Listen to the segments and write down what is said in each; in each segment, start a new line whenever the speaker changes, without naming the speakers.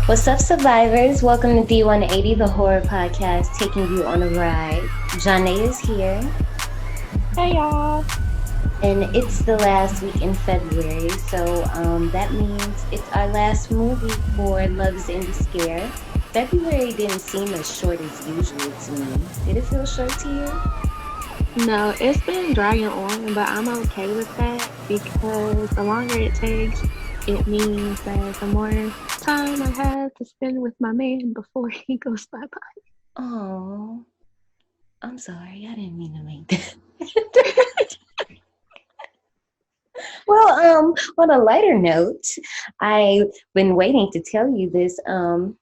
What's up, survivors? Welcome to D180, the horror podcast, taking you on a ride. Janae is here,
Hey y'all.
and it's the last week in February, so that means it's our last movie for Love's in the Scare. February didn't seem as short as usual to me. Did it feel short to you?
No, it's been dragging on, but I'm okay with that because the longer it takes, it means that the more time I have to spend with my man before he goes bye bye.
Oh, I'm sorry. I didn't mean to make that. Well, on a lighter note, I've been waiting to tell you this. I'm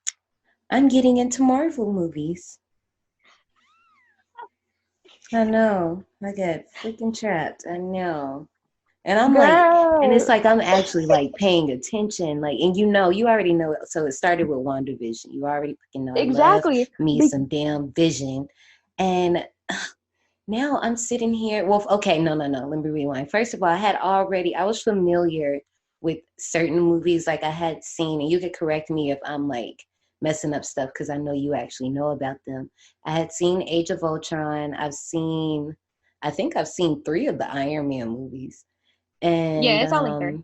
getting into Marvel movies. I know. I got freaking trapped. I know. And I'm like, and it's
Girl,
like I'm actually like paying attention. Like, and you already know it. So it started with WandaVision. You already I love
exactly.
me
Be-
some damn vision. And now I'm sitting here. Well, okay, no. Let me rewind. First of all, I was familiar with certain movies like I had seen, and you could correct me if I'm like messing up stuff because I know you actually know about them. I had seen Age of Ultron. I think I've seen three of the Iron Man movies. And
yeah, it's only three.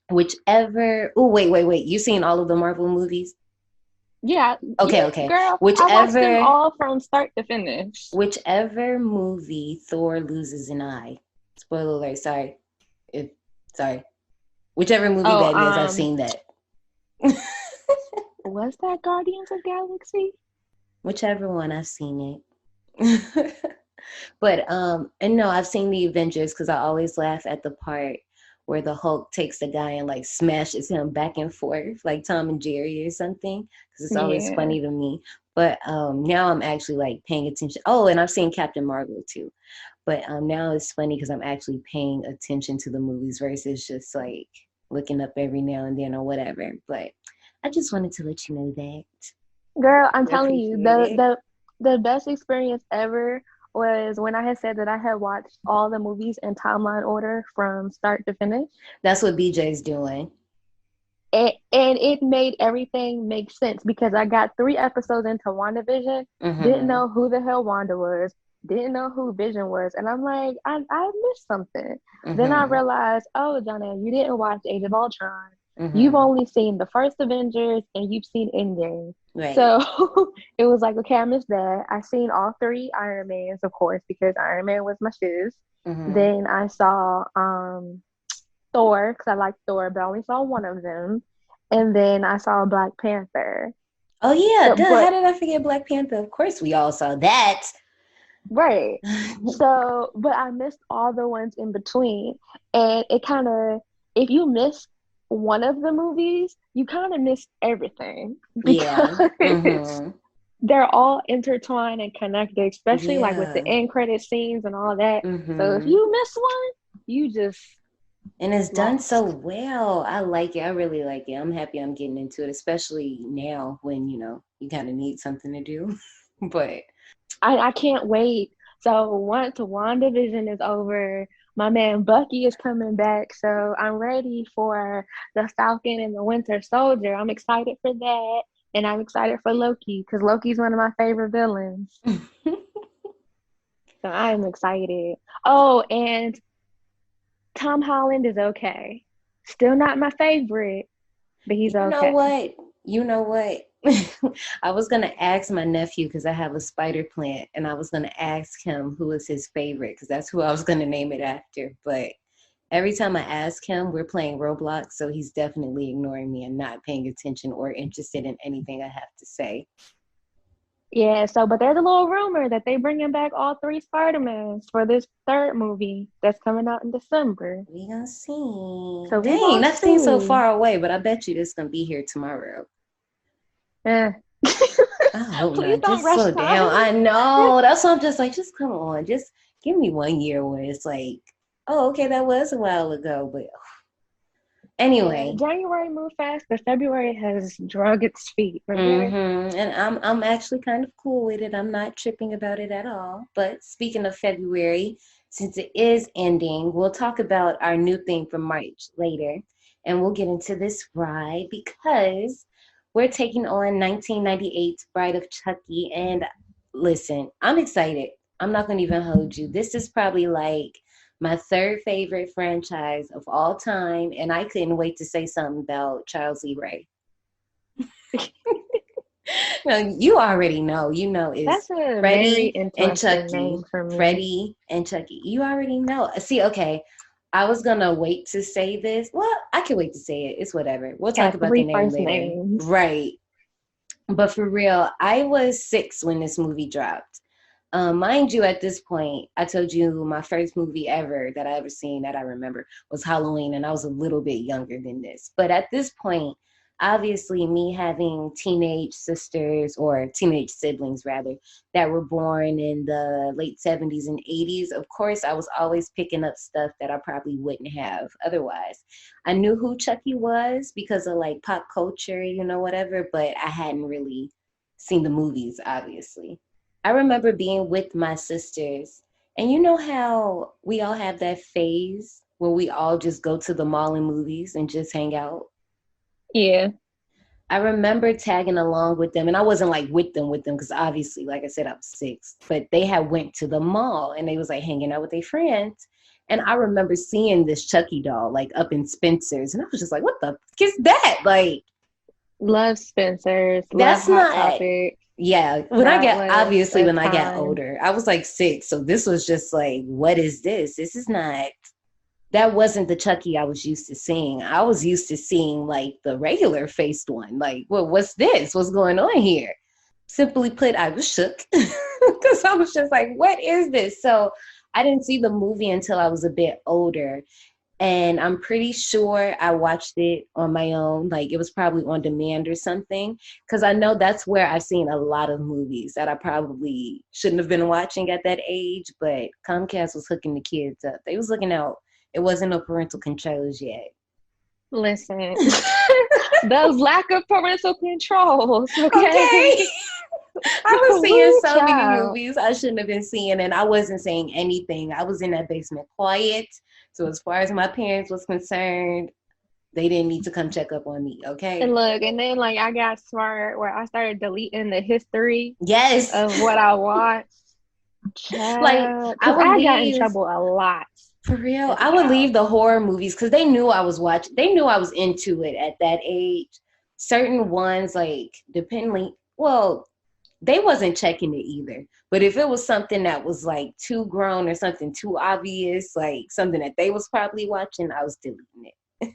whichever, oh, wait. You seen all of the Marvel movies?
Yeah, yeah,
Okay.
girl. I watched them
Whichever
all from start to finish.
whichever movie Thor loses an eye. Spoiler alert, sorry. If sorry. Whichever movie
Oh,
that is, I've seen that.
was that Guardians of Galaxy?
Whichever one, I've seen it. But and no, I've seen the Avengers because I always laugh at the part where the Hulk takes the guy and like smashes him back and forth like Tom and Jerry or something because it's always
Yeah.
funny to me. But now I'm actually like paying attention. Oh, and I've seen Captain Marvel too. But now it's funny because I'm actually paying attention to the movies versus just like looking up every now and then or whatever. But I just wanted to let you know that.
Girl, I'm
I
telling you,
appreciate it.
the best experience ever was when I had said that I had watched all the movies in timeline order from start to finish.
That's what BJ's doing.
And it made everything make sense because I got 3 episodes into WandaVision, didn't
Mm-hmm.
know who the hell Wanda was, didn't know who Vision was, and I'm like, I missed something. Then I
Mm-hmm.
realized, oh, Donna, you didn't watch Age of Ultron. You've
Mm-hmm.
only seen the first Avengers and you've seen Endgame.
Right.
So it was like, okay, I missed that. I seen all 3 Iron Mans, of course, because Iron Man was my shiz.
Mm-hmm.
Then I saw Thor because I like Thor, but I only saw one of them. And then I saw Black Panther.
Oh yeah,
So,
duh. How
but
did I forget Black Panther? Of course we all saw that.
right. So, but I missed all the ones in between. And it kind of, if you miss one of the movies, you kind of miss everything
Yeah.
because
Mm-hmm.
they're all intertwined and connected, especially like with the
Yeah.
end credit scenes and all that. So if
Mm-hmm.
you miss one, you just
And it's done so
lost.
well. I like it. I really like it. I'm happy I'm getting into it, especially now when, you kind of need something to do. But
I can't wait. So once WandaVision is over, my man Bucky is coming back. So I'm ready for the Falcon and the Winter Soldier. I'm excited for that. And I'm excited for Loki because Loki's one of my favorite villains. So I'm excited. Oh, and Tom Holland is okay. Still not my favorite, but he's
you know
okay.
what? You know what? I was gonna ask my nephew because I have a spider plant, and I was gonna ask him who was his favorite because that's who I was gonna name it after. But every time I ask him, we're playing Roblox, so he's definitely ignoring me and not paying attention or interested in anything I have to say.
Yeah, so but there's a little rumor that they bringing back all 3 Spider-Mans for this third movie that's coming out in December.
We gonna see.
So we
Dang,
gonna
that seems so
see.
far away, but I bet you this gonna be here tomorrow.
Eh.
I hope
Please
not.
don't
Just
rush
slow down.
time.
I know. That's why I'm just like, just come on. Just give me 1 year where it's like, oh, okay, that was a while ago. But
Yeah,
anyway,
January moved fast, but February has drug its feet. Okay.
and I'm actually kind of cool with it. I'm not tripping about it at all. But speaking of February, since it is ending, we'll talk about our new thing for March later, and we'll get into this ride because we're taking on 1998's Bride of Chucky. And listen, I'm excited. I'm not going to even hold you. This is probably like my third favorite franchise of all time. And I couldn't wait to say something about Charles Lee Ray. No, you already know. You know,
That's
it's
a very
Freddie and
interesting
Chucky.
name for me.
Freddie and Chucky. You already know. See, okay. I was gonna wait to say this. Well, I can wait to say it. It's whatever. We'll talk
Got
about the
three
name
first
later.
names.
Right. But for real, I was 6 when this movie dropped. Mind you, at this point, I told you my first movie ever that I ever seen that I remember was Halloween, and I was a little bit younger than this. But at this point, obviously, me having teenage sisters or teenage siblings rather that were born in the late 70s and 80s, of course, I was always picking up stuff that I probably wouldn't have otherwise. I knew who Chucky was because of like pop culture, you know, whatever, but I hadn't really seen the movies, obviously. I remember being with my sisters, and you know how we all have that phase where we all just go to the mall and movies and just hang out?
Yeah.
I remember tagging along with them, and I wasn't like with them because obviously, like I said, I was 6. But they had went to the mall and they was like hanging out with their friends. And I remember seeing this Chucky doll like up in Spencer's, and I was just like, "What the fuck is that?" Like,
Love Spencer's. Love
that's
Hot
not.
Topic.
Yeah,
That was a
when I got
time.
older, I was like 6, so this was just like, what is this? This is not. That wasn't the Chucky I was used to seeing. I was used to seeing like the regular faced one. Like, well, what's this? What's going on here? Simply put, I was shook because I was just like, what is this? So I didn't see the movie until I was a bit older. And I'm pretty sure I watched it on my own. Like it was probably on demand or something. Because I know that's where I've seen a lot of movies that I probably shouldn't have been watching at that age. But Comcast was hooking the kids up. They was looking out. It wasn't no parental controls yet.
Listen, those lack of parental controls, okay?
Okay. I was seeing
Woo,
so many
child.
movies I shouldn't have been seeing, and I wasn't saying anything. I was in that basement quiet. So as far as my parents was concerned, they didn't need to come check up on me,
And
okay?
look, and then like I got smart where I started deleting the history
Yes.
of what I watched.
Like
Child,
I
because
would
I got in
leave
trouble a lot
for real.
as a
I would
child.
leave the horror movies because they knew I was watching. They knew I was into it at that age. Certain ones, like depending, well, they wasn't checking it either. But if it was something that was like too grown or something too obvious, like something that they was probably watching, I was deleting it.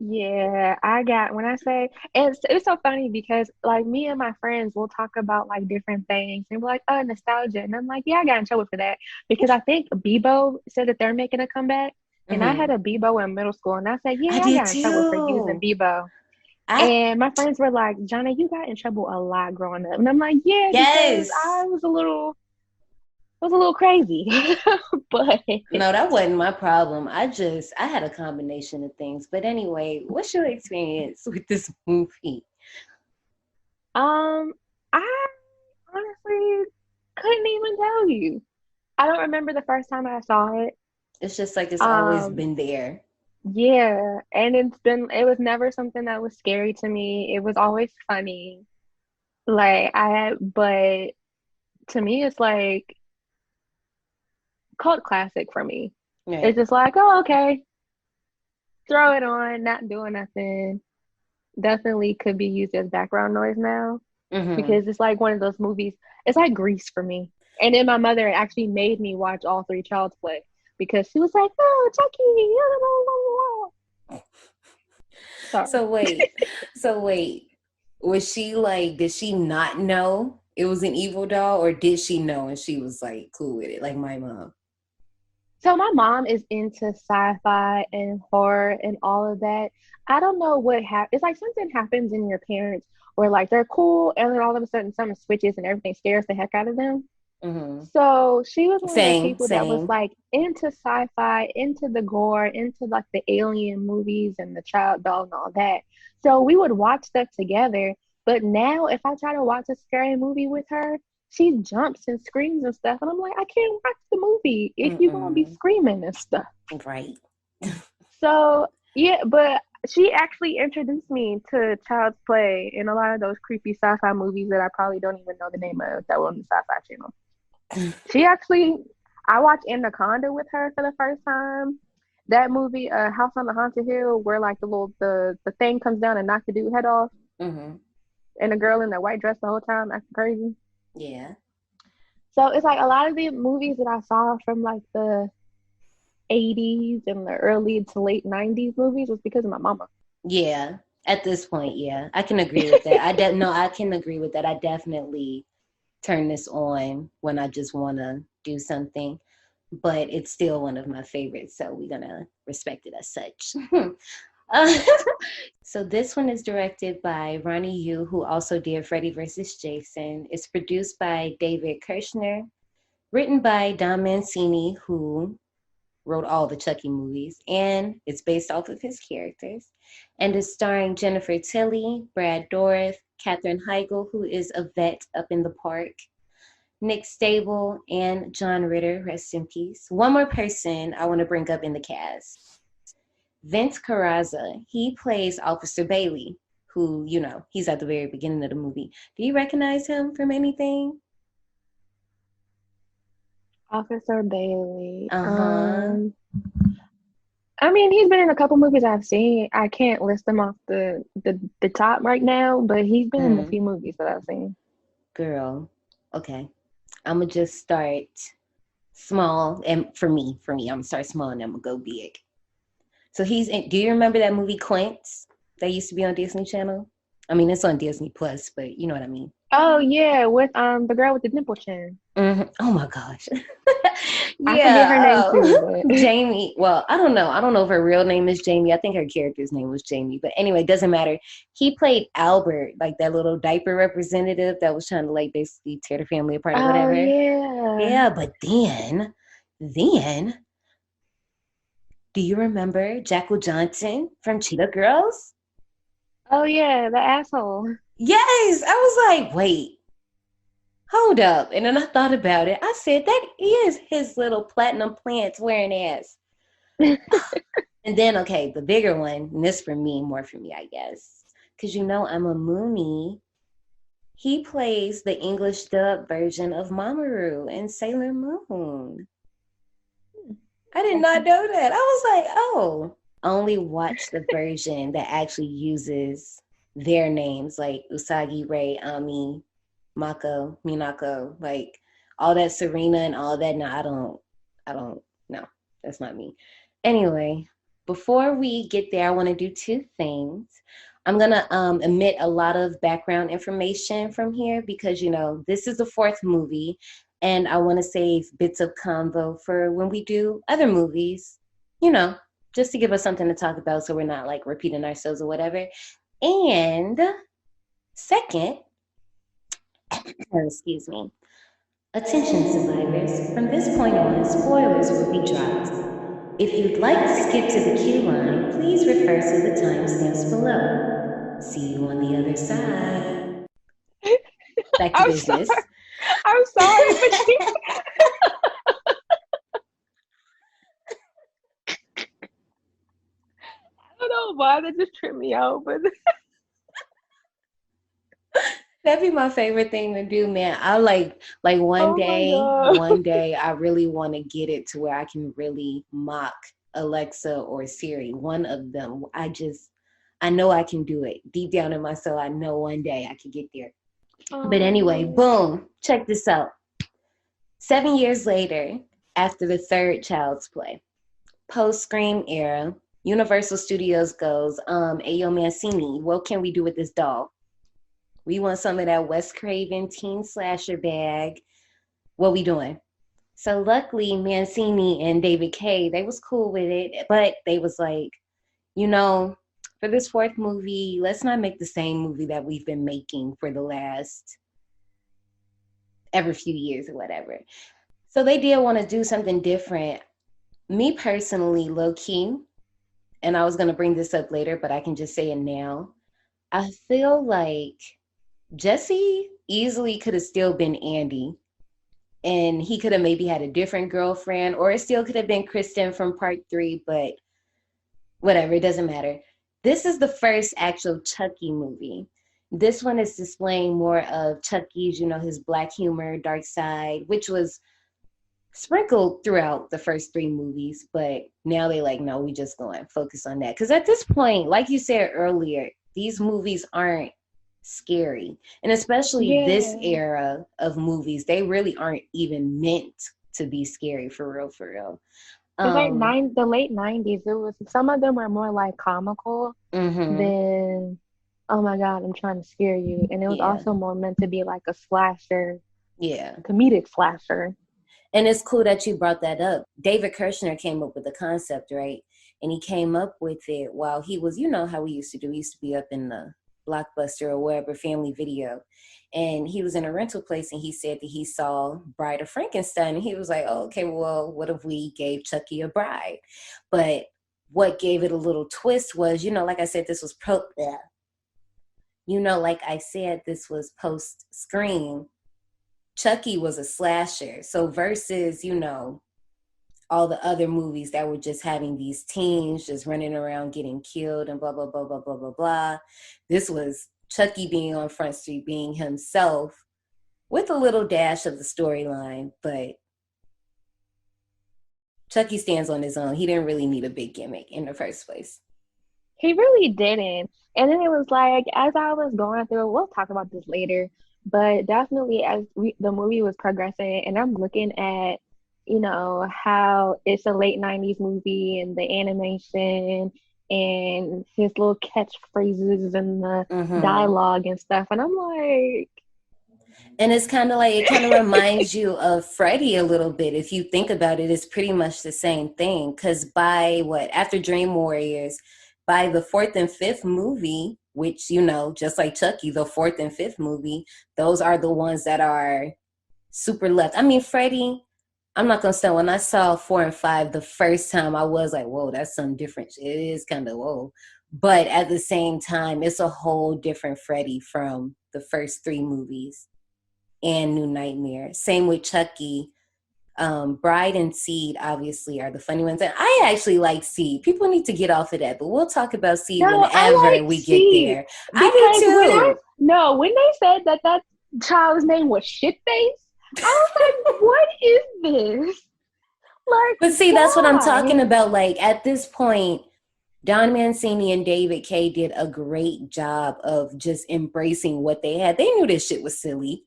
Yeah, I got when I say it's so funny because like me and my friends will talk about like different things and we're like, oh, nostalgia. And I'm like, yeah, I got in trouble for that because I think Bebo said that they're making a comeback. And I had
Hmm.
a Bebo in middle school and I said,
I
yeah, I
did
got in trouble for using
too.
Bebo.
I
And my friends were like, Johnny, you got in trouble a lot growing up. And I'm like, yeah, because
yes.
I was a little crazy. But
No, that wasn't my problem. I had a combination of things. But anyway, what's your experience with this movie?
I honestly couldn't even tell you. I don't remember the first time I saw it.
It's just like it's always
Um,
been there.
yeah, and it was never something that was scary to me. It was always funny. But to me, it's like cult classic for me. It's
Right.
just like, oh, okay, throw it on, not doing nothing. Definitely could be used as background noise now
Hmm.
because it's like one of those movies. It's like Grease for me. And then my mother actually made me watch all three Child's Play because she was like, "Oh, Chucky!" Sorry.
So wait. So wait. Was she like, did she not know it was an evil doll, or did she know and she was like cool with it, like my mom?
So my mom is into sci-fi and horror and all of that. I don't know what happened. It's like something happens in your parents where like they're cool and then all of a sudden something switches and everything scares the heck out of them.
Hmm.
So she was one of those
Same,
people that was
same.
like into sci-fi, into the gore, into like the alien movies and the child doll and all that. So we would watch stuff together. But now if I try to watch a scary movie with her, she jumps and screams and stuff. And I'm like, I can't watch the movie if you're gonna be
Mm-mm.
screaming and stuff.
Right.
So yeah, but She actually introduced me to Child's Play and a lot of those creepy sci-fi movies that I probably don't even know the name of that were on the Sci-Fi Channel. She actually, I watched Anaconda with her for the first time. That movie, House on the Haunted Hill, where like the thing comes down and knocks the dude head off,
Mm-hmm.
and the girl in the white dress the whole time acting crazy.
Yeah.
So it's like a lot of the movies that I saw from like the 80s and the early to late 90s movies was because of my mama.
Yeah. At this point, yeah. I can agree with that. No, I can agree with that. I definitely turn this on when I just want to do something, but it's still one of my favorites, so we're gonna respect it as such. uh, so this one is directed by Ronnie Yu, who also did Freddy vs. Jason. It's produced by David Kirshner, written by Don Mancini, who wrote all the Chucky movies, and it's based off of his characters. And it's starring Jennifer Tilly, Brad Dourif, Katherine Heigl, who is a vet up in the park, Nick Stable, and John Ritter, rest in peace. One more person I want to bring up in the cast. Vince Carrazza, he plays Officer Bailey, who, he's at the very beginning of the movie. Do you recognize him from anything?
Officer Bailey.
Uh-huh.
I mean, he's been in a couple movies I've seen. I can't list them off the top right now, but he's been in a few movies that I've seen.
Girl, okay. I'm gonna just start small, and for me, I'm gonna start small and I'm gonna go big. So he's in, do you remember that movie Quints that used to be on Disney Channel? I mean, it's on Disney Plus, but you know what I mean.
Oh yeah, with the girl with the dimple chin.
Mm-hmm. Oh my gosh.
I forget her name too, but
Jamie. Well, I don't know. I don't know if her real name is Jamie. I think her character's name was Jamie. But anyway, it doesn't matter. He played Albert, like that little diaper representative that was trying to like basically tear the family apart or
oh
whatever.
yeah.
Yeah, but then, do you remember Jackal Johnson from Cheetah Girls?
Oh yeah, the asshole.
Yes. I was like, wait, hold up. And then I thought about it. I said, that is his little platinum plants wearing ass. And then, okay, the bigger one, and this more for me, I guess. Because I'm a Moonie. He plays the English dub version of Mamoru in Sailor Moon. I did not know that. I was like, oh. Only watch the version that actually uses their names, like Usagi, Rei, Ami, Mako, Minako, like all that Serena and all that. No, I don't, no, that's not me. Anyway, before we get there, I want to do two things. I'm going to omit a lot of background information from here because, this is the fourth movie and I want to save bits of convo for when we do other movies, just to give us something to talk about so we're not like repeating ourselves or whatever. And second, excuse me. Attention survivors, from this point on, spoilers will be dropped. If you'd like to skip to the queue line, please refer to the timestamps below. See you on the other side. Back to business.
I'm sorry, but I don't know why that just tripped me out, but
That'd be my favorite thing to do, man. I like one day I really want to get it to where I can really mock Alexa or Siri, one of them. I know I can do it. Deep down in my soul, I know one day I can get there. But anyway, boom, check this out. 7 years later, after the third Child's Play, post-Scream era, Universal Studios goes, Ayo Mancini, what can we do with this doll? We want some of that Wes Craven teen slasher bag. What we doing? So luckily, Mancini and David Kay, they was cool with it, but they was like, for this fourth movie, let's not make the same movie that we've been making for the last every few years or whatever. So they did want to do something different. Me personally, low key, and I was going to bring this up later, but I can just say it now. I feel like Jesse easily could have still been Andy, and he could have maybe had a different girlfriend, or it still could have been Kristen from part 3, but whatever, it doesn't matter. This is the first actual Chucky movie. This one is displaying more of Chucky's, his black humor, dark side, which was sprinkled throughout the first three movies, but now they like, no, we just going to focus on that. Because at this point, like you said earlier, these movies aren't scary. And especially this
Yeah.
era of movies, they really aren't even meant to be scary for real, for real.
It's like
Um,
the late 90s. It was some of them were more like comical
mm-hmm,
than, oh my God, I'm trying to scare you. And it was
yeah,
also more meant to be like a slasher,
yeah.
comedic slasher.
And it's cool that you brought that up. David Kirshner came up with the concept, right? And he came up with it while he was, how we used to do. We used to be up in the Blockbuster or wherever, Family Video. And he was in a rental place and he said that he saw Bride of Frankenstein. And he was like, oh, okay, well, what if we gave Chucky a bride? But what gave it a little twist was, like I said, this was like I said, this was post Scream. Chucky was a slasher. So versus, all the other movies that were just having these teens just running around getting killed and blah, blah, blah, blah, blah, blah, blah. This was Chucky being on Front Street, being himself with a little dash of the storyline. But Chucky stands on his own. He didn't really need a big gimmick in the first place.
He really didn't. And then it was like, as I was going through, we'll talk about this later, but definitely as the movie was progressing, and I'm looking at, how it's a late 90s movie and the animation and his little catchphrases and the
Mm-hmm.
dialogue and stuff. And I'm like,
And it's kind of like, it kind of reminds you of Freddy a little bit. If you think about it, it's pretty much the same thing. Because after Dream Warriors, by the fourth and fifth movie, which, just like Chucky, the fourth and fifth movie, those are the ones that are super left. I mean, Freddy, I'm not going to say, when I saw 4 and 5 the first time, I was like, whoa, that's some different. It is kind of whoa. But at the same time, it's a whole different Freddy from the first three movies and New Nightmare. Same with Chucky. Bride and Seed obviously are the funny ones. And I actually like Seed. People need to get off of that, but we'll talk about Seed
no, I
whenever
like
we get
C
there. I
because
do too.
when they said that child's name was Shitface, I was like, what is this?
But
Like,
see, that's what I'm talking
why?
about. Like at this point, Don Mancini and David Kay did a great job of just embracing what they had. They knew this shit was silly.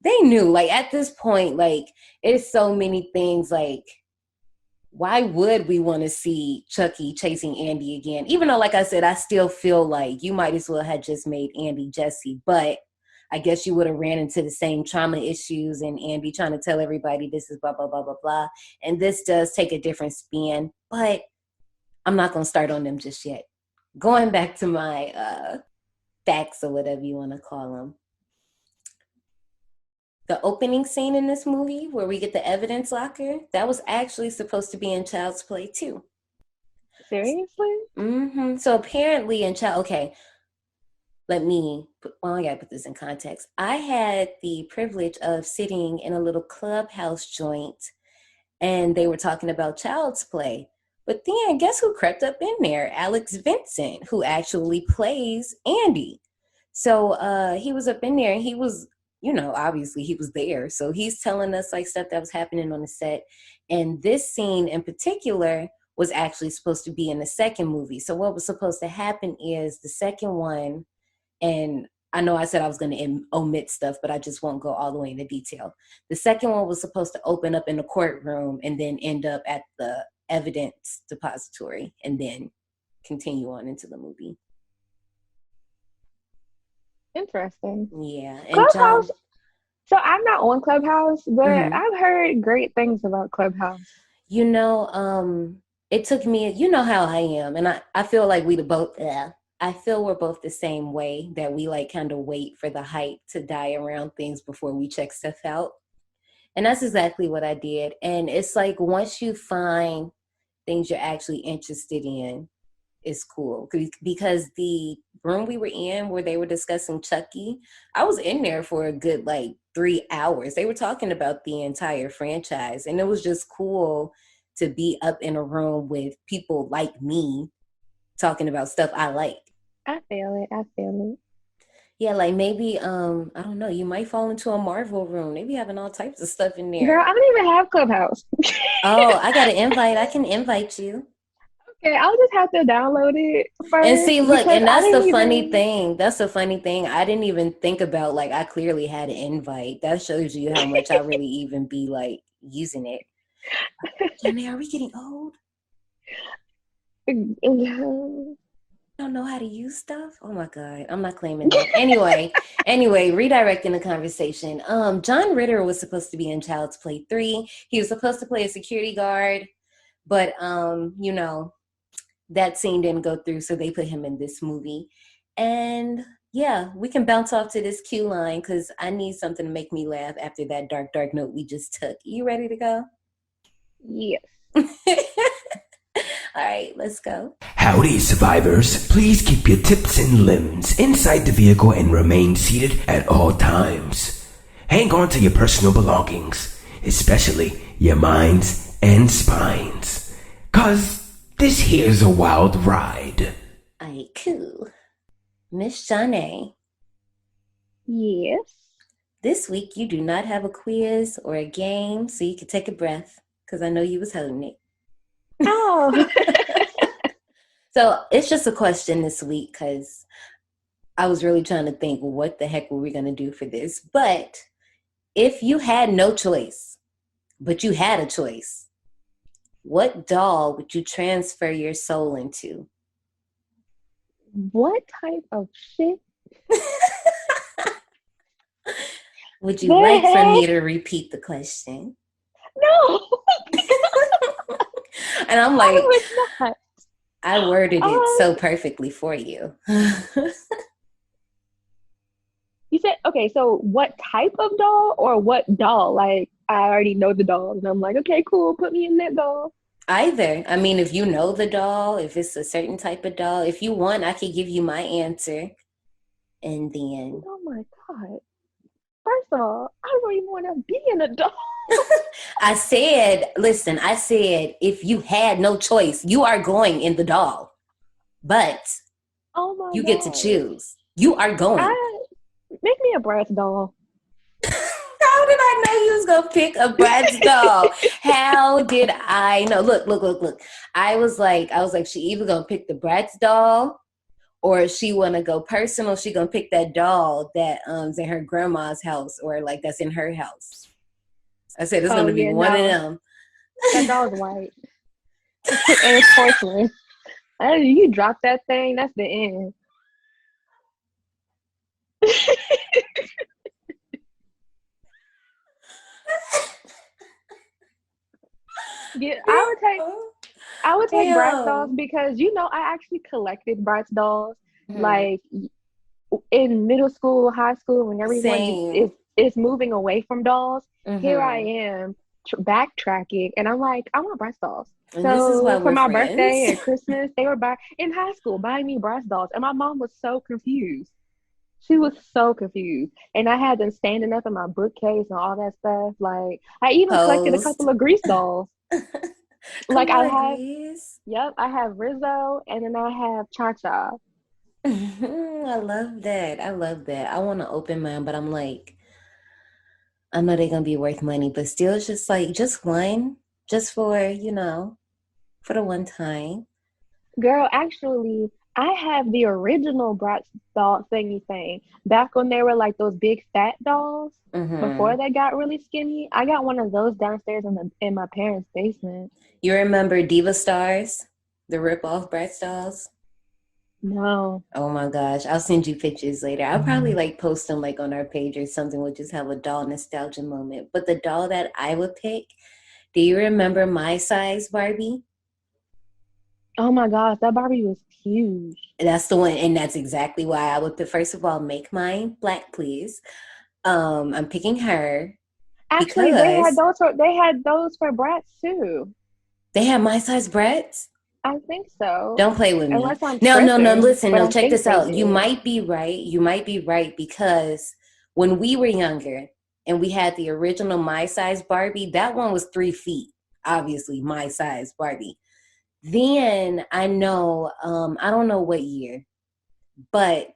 They knew, like at this point, like it's so many things like why would we want to see Chucky chasing Andy again? Even though, like I said, I still feel like you might as well have just made Andy Jesse, but I guess you would have ran into the same trauma issues and Andy trying to tell everybody this is blah, blah, blah, blah, blah. And this does take a different spin, but I'm not going to start on them just yet. Going back to my facts or whatever you want to call them. The opening scene in this movie where we get the evidence locker, that was actually supposed to be in Child's Play too.
Seriously?
So apparently in Child, okay, I gotta put this in context. I had the privilege of sitting in a little clubhouse joint and they were talking about Child's Play. But then guess who crept up in there? Alex Vincent, who actually plays Andy. So he was up in there and he was, obviously he was there. So he's telling us like stuff that was happening on the set. And this scene in particular was actually supposed to be in the second movie. So what was supposed to happen is the second one, and I know I said I was going to omit stuff, but I just won't go all the way into detail. The second one was supposed to open up in the courtroom and then end up at the evidence depository and then continue on into the movie.
Interesting.
Yeah. And
Clubhouse.
John,
So I'm not on Clubhouse, but
mm-hmm.
I've heard great things about Clubhouse.
you know, it took me, how I am. And I feel like I feel we're both the same way, that we like kind of wait for the hype to die around things before we check stuff out. And that's exactly what I did. And it's like once you find things you're actually interested in, it's cool. Because the room we were in where they were discussing Chucky, I was in there for a good like 3 hours. They were talking about the entire franchise. And it was just cool to be up in a room with people like me talking about stuff I like.
I feel it. I feel
Yeah, like maybe I don't know, you might fall into a Marvel room. They be having all types of stuff in
it. Girl,
there.
I don't even have Clubhouse.
Oh, I got an invite. I can invite you.
Okay, I'll just have to download it
And
first
see, look,
because
and
I
that's the
didn't
funny
even.
thing. That's the funny thing. I didn't even think about like I clearly had an invite. That shows you how much I really even be like using it. Johnny, are we getting old? Don't know how to use stuff. Oh my god, I'm not claiming that. Anyway, redirecting the conversation. John Ritter was supposed to be in Child's Play 3. He was supposed to play a security guard, but that scene didn't go through, so they put him in this movie. And yeah, we can bounce off to this cue line because I need something to make me laugh after that dark note we just took. You ready to go?
Yes.
All right, let's go.
Howdy, survivors. Please keep your tips and limbs inside the vehicle and remain seated at all times. Hang on to your personal belongings, especially your minds and spines. 'Cause this here's a wild ride.
All right, cool. Miss Janae,
Yes.
this week you do not have a quiz or a game, so you can take a breath because I know you was holding it.
Oh.
So it's just a question this week because I was really trying to think, what the heck were we going to do for this? But if you had no choice, but you had a choice, what doll would you transfer your soul into?
What type of shit?
Would you
The
like for me
heck?
to repeat the question?
No.
And I'm
I
like,
would not.
I worded it
Um,
so perfectly for you.
you said okay, so what type of doll or what doll? Like I already know the doll and I'm like, okay, cool, put me in that doll.
Either. I mean, if you know the doll, if it's a certain type of doll, if you want, I could give you my answer. And then
Oh my God. First of all, I don't even want to be in a doll.
listen, I said, if you had no choice, you are going in the doll, but
Oh my
you get to
God.
choose. You are going.
I make me a brass doll.
How did I know you was gonna pick a Bratz doll? How did I know? Look. I was like, she either gonna pick the Bratz doll or she wanna go personal. She gonna pick that doll that is in her grandma's house or like that's in her house. I said it's
Oh
gonna be
yeah,
one of
no.
them.
That doll's white. And it's porcelain. You drop that thing, that's the end. Yeah, I would take Bratz dolls
Damn.
because I actually collected Bratz dolls
Hmm.
like in middle school, high school, when everyone
Same.
is moving away from dolls. Here I
Hmm.
am backtracking, and I'm like, I want Bratz dolls.
And this is why
So for
we're
my
friends.
birthday and Christmas, they were in high school buying me Bratz dolls, and my mom was so confused. She was so confused, and I had them standing up in my bookcase and all that stuff. Like I even collected a
Posed.
couple of Grease dolls. Like
Come
I
on,
have,
Grease.
yep, I have Rizzo, and then I have Cha Cha.
I love that. I love that. I want to open mine, but I'm like, I know they're gonna be worth money, but still, it's just like just one, just for the one time.
Girl, actually, I have the original Bratz doll thingy thing. Back when they were like those big fat dolls,
Hmm.
before they got really skinny. I got one of those downstairs in my parents' basement.
You remember Diva Stars, the rip-off Bratz dolls?
No.
Oh my gosh, I'll send you pictures later. I'll probably like post them like on our page or something. We'll just have a doll nostalgia moment. But the doll that I would pick, do you remember My Size Barbie?
Oh my gosh, that Barbie was huge.
That's the one, and that's exactly why I would. First of all, make mine black, please. I'm picking her
Actually,
because
they had those for Bratz too.
they have My Size Bratz.
I think so.
Don't play with me.
Unless I'm
No.
tripping,
Listen,
but
no.
I
Check
think
this
they
out. You
did.
might be right. You might be right because when we were younger and we had the original My Size Barbie, that one was 3 feet. Obviously, My Size Barbie. Then I know, I don't know what year, but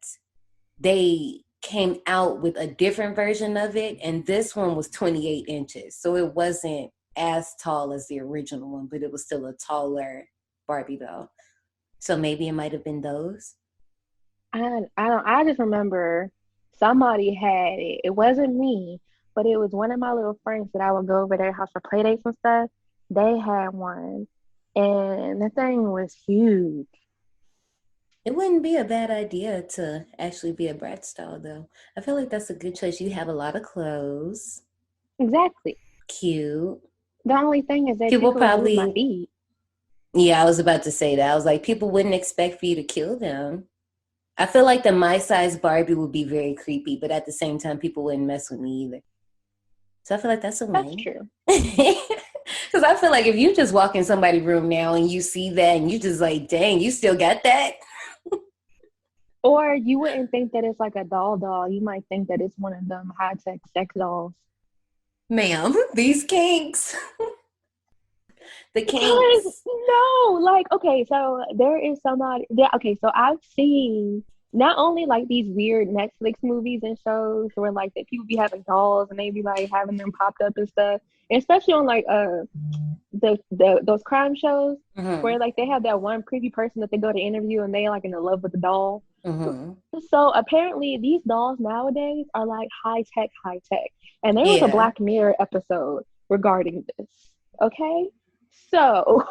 they came out with a different version of it, and this one was 28 inches. So it wasn't as tall as the original one, but it was still a taller Barbie doll. So maybe it might have been those.
I just remember somebody had it. It wasn't me, but it was one of my little friends that I would go over their house for play dates and stuff. They had one, and the thing was huge.
It wouldn't be a bad idea to actually be a Bratz doll, though. I feel like that's a good choice. You have a lot of clothes.
Exactly.
Cute.
The only thing is that
People
people would move my
probably,
feet.
yeah, I was about to say that. I was like, people wouldn't expect for you to kill them. I feel like the my size Barbie would be very creepy, but at the same time, people wouldn't mess with me either. So I feel like that's a
That's
win.
true.
Because I feel like if you just walk in somebody's room now and you see that and you just like, dang, you still got that?
Or you wouldn't think that it's like a doll. You might think that it's one of them high-tech sex dolls.
Ma'am, these kinks. The
Because
kinks.
no, like okay, so there is somebody there. Okay, so I've seen not only like these weird Netflix movies and shows where like that people be having dolls and they be like having them popped up and stuff, and especially on like the those crime shows
Mm-hmm.
where like they have that one creepy person that they go to interview and they like in love with the doll.
Mm-hmm.
So apparently these dolls nowadays are like high tech. And there was a
Yeah.
Black Mirror episode regarding this. Okay? So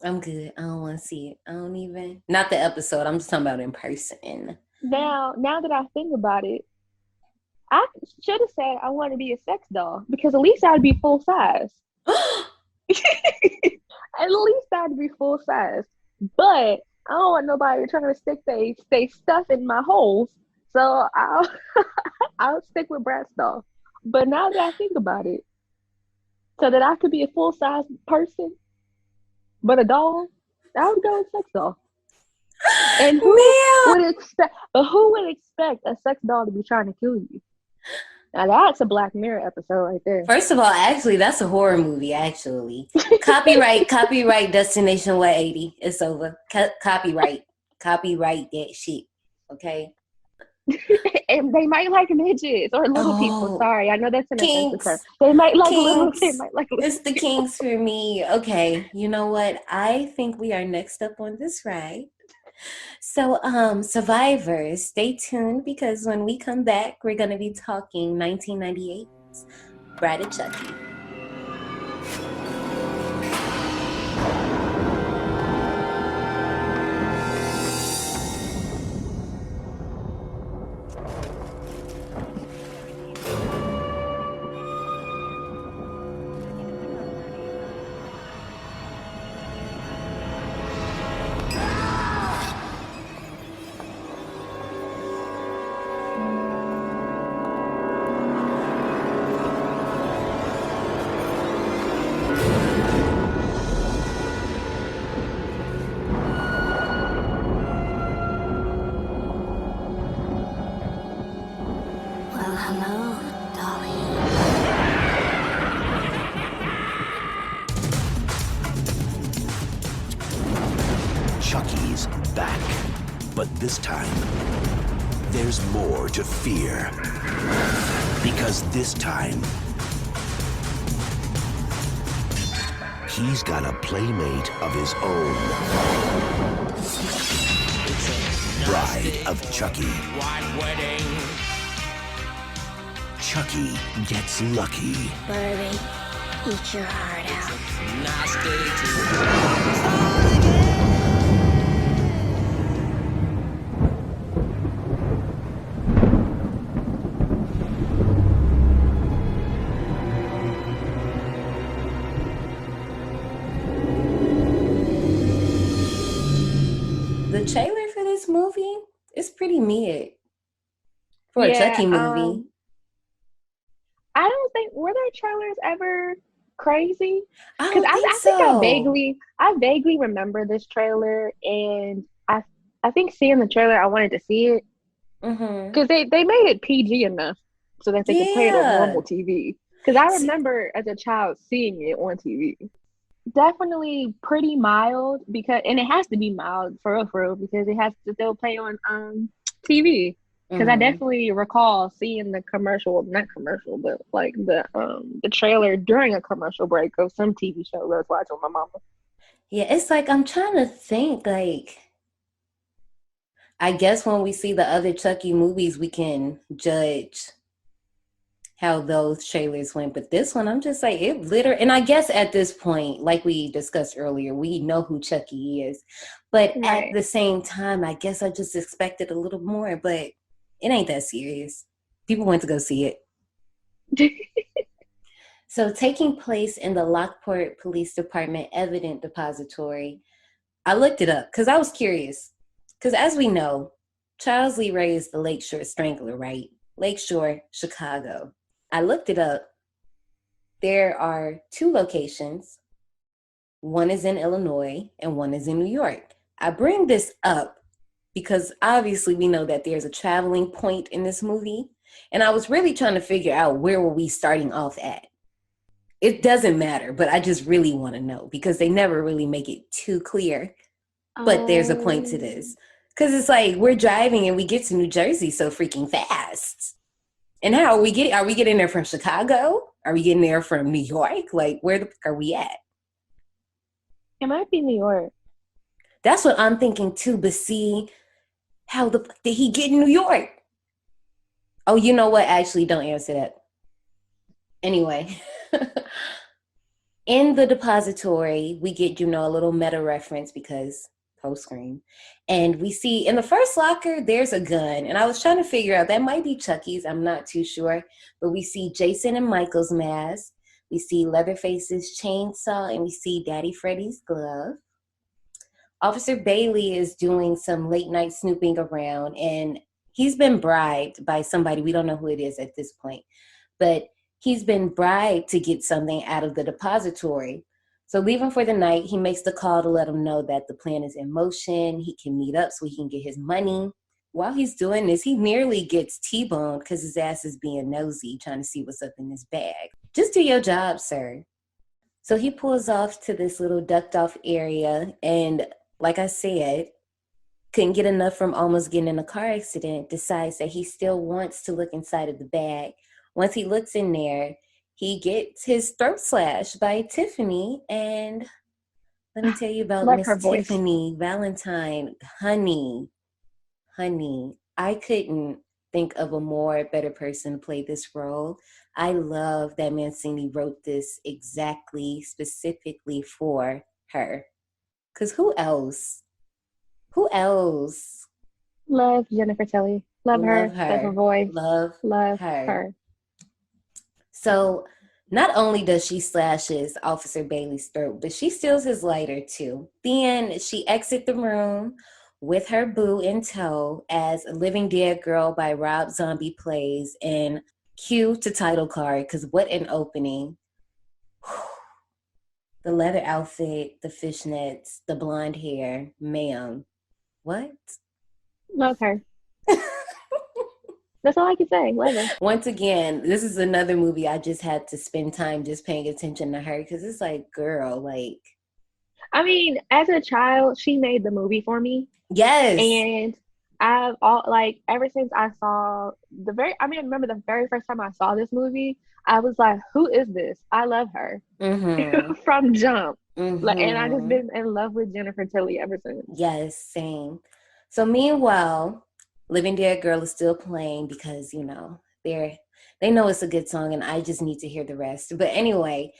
I'm good. I don't want to see it. I don't even. Not the episode. I'm just talking about in person.
now that I think about it, I should have said I want to be a sex doll because at least I'd be full size. At least I'd be full size. But I don't want nobody trying to stick they stuff in my holes. So I'll I'll stick with Bratz doll. But now that I think about it, so that I could be a full size person, but a doll, I would go with sex doll. And
Man.
who would expect a sex doll to be trying to kill you? Now that's a Black Mirror episode right there.
First of all, actually, that's a horror movie, actually. Copyright Destination 180. It's over. Copyright that shit. Okay?
And they might like midgets or little people.
Oh,
Sorry, I know that's an offensive term.
kinks.
They might like little. They
Kinks.
might like little.
It's the kinks for me. Okay, you know what? I think we are next up on this ride. So, survivors, stay tuned because when we come back, we're gonna be talking 1998's Bride of Chucky.
Well, hello, Dolly.
Chucky's back. But this time, there's more to fear. Because this time, he's got a playmate of his own. Bride of Chucky.
White wedding.
Chucky gets lucky.
Barbie, eat your heart out.
The trailer for this movie is pretty mid for a Chucky movie.
I don't think were there trailers ever crazy?
I
Because
don't think
I think
so.
I vaguely remember this trailer, and I think seeing the trailer, I wanted to see it
Mm-hmm.
because they made it PG enough so that they could play it on
Yeah.
normal TV. Because I remember as a child seeing it on TV. definitely pretty mild because, and it has to be mild for real, because it has to still play on TV. Because I
Hmm.
definitely recall seeing the commercial, not commercial, but like the trailer during a commercial break of some TV show I was watching with my mama.
Yeah, it's like I'm trying to think. Like, I guess when we see the other Chucky movies, we can judge how those trailers went. But this one, I'm just like, it literally, and I guess at this point, like we discussed earlier, we know who Chucky is. But at
Right.
the same time, I guess I just expected a little more, but it ain't that serious. People went to go see it. So, taking place in the Lockport Police Department Evidence Depository, I looked it up because I was curious. Because as we know, Charles Lee Ray is the Lakeshore Strangler, right? Lakeshore, Chicago. I looked it up. There are two locations. One is in Illinois and one is in New York. I bring this up because obviously we know that there's a traveling point in this movie. And I was really trying to figure out where were we starting off at. It doesn't matter, but I just really want to know because they never really make it too clear. But there's a point to
Um,
this. Because it's like we're driving and we get to New Jersey so freaking fast. And how are we getting? Are we getting there from Chicago? Are we getting there from New York? Like, where the fuck are we at?
it might be New York.
That's what I'm thinking too. But see, how the fuck did he get in New York? Oh, you know what? Actually, don't answer that. Anyway, in the depository, we get, a little meta reference because post screen. And we see in the first locker, there's a gun. And I was trying to figure out that might be Chucky's. I'm not too sure. But we see Jason and Michael's mask. We see Leatherface's chainsaw. And we see Daddy Freddy's glove. Officer Bailey is doing some late night snooping around. And he's been bribed by somebody. We don't know who it is at this point. But he's been bribed to get something out of the depository. So leaving for the night, he makes the call to let him know that the plan is in motion. He can meet up so he can get his money. While he's doing this, he nearly gets T-boned because his ass is being nosy, trying to see what's up in his bag. Just do your job, sir. So he pulls off to this little ducked off area. And like I said, couldn't get enough from almost getting in a car accident, decides that he still wants to look inside of the bag. Once he looks in there, he gets his throat slashed by Tiffany. And let me tell you about
Love her
Miss
voice.
Tiffany Valentine. Honey, I couldn't think of a more better person to play this role. I love that Mancini wrote this exactly, specifically for her. Because who else? Who else?
Love Jennifer Tilly. Love
Love
her. Love her
her.
voice.
Love
Love
her.
her.
So not only does she slashes Officer Bailey's throat, but she steals his lighter too. Then she exits the room with her boo in tow as a Living Dead Girl by Rob Zombie plays, and cue to title card, because what an opening. The leather outfit, the fishnets, the blonde hair, ma'am. What?
Love her. That's all I can say. Love her.
Once again, this is another movie I just had to spend time just paying attention to her because it's like, girl, like,
I mean, as a child, she made the movie for me.
yes.
And I've all like ever since I saw I remember the very first time I saw this movie, I was like, who is this? I love her
Mm-hmm.
from jump. Like, and I just
Mm-hmm.
been in love with Jennifer Tilly ever since.
Yes, same. So meanwhile, Living Dead Girl is still playing because, they know it's a good song and I just need to hear the rest. But anyway,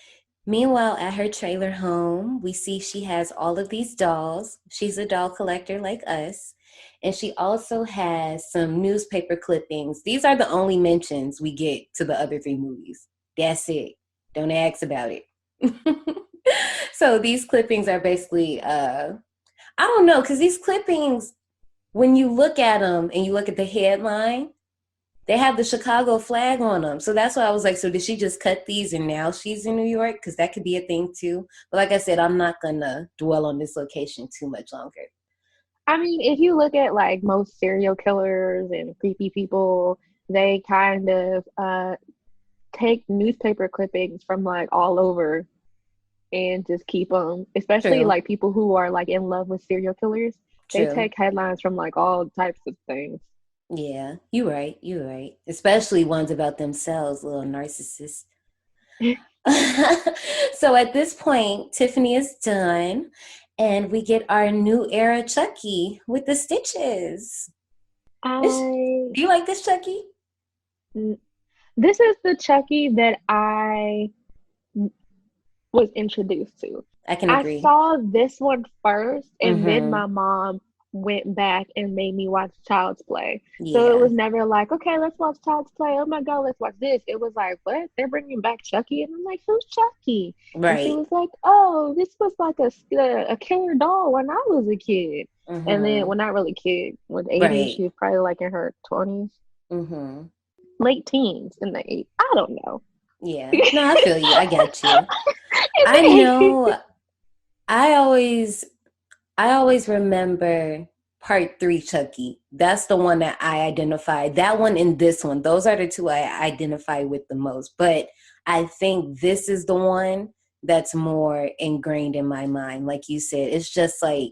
meanwhile, at her trailer home, we see she has all of these dolls. She's a doll collector like us. And she also has some newspaper clippings. These are the only mentions we get to the other three movies. That's it. Don't ask about it. So these clippings are basically, I don't know, because these clippings, when you look at them and you look at the headline, they have the Chicago flag on them. So that's why I was like, so did she just cut these and now she's in New York? Because that could be a thing too. But like I said, I'm not going to dwell on this location too much longer.
I mean, if you look at like most serial killers and creepy people, they kind of take newspaper clippings from like all over. and just keep them, especially
True.
like people who are like in love with serial killers. They
True.
take headlines from like all types of things.
Yeah, you're right. You're right. Especially ones about themselves, little narcissists. So at this point, Tiffany is done, and we get our new era Chucky with the stitches. This,
I
do you like this Chucky?
This is the Chucky that I was introduced to.
I can
I
agree.
saw this one first, and then
Mm-hmm.
my mom went back and made me watch Child's Play. So it
Yeah.
was never like, okay, let's watch Child's Play. Oh my God, let's watch this. It was like, what? They're bringing back Chucky? And I'm like, who's Chucky? And she
Right.
was like, oh, this was like a killer doll when I was a kid. And then,
Mm-hmm.
well, not really kid, with 80s,
Right.
she was probably like in her 20s,
Mm-hmm.
late teens in the 80s. I don't know.
Yeah. No, I feel you. I got you.
In
I
the 80s.
know. I always I always remember part three Chucky. That's the one that I identify. That one and this one. Those are the two I identify with the most. But I think this is the one that's more ingrained in my mind. Like you said, it's just the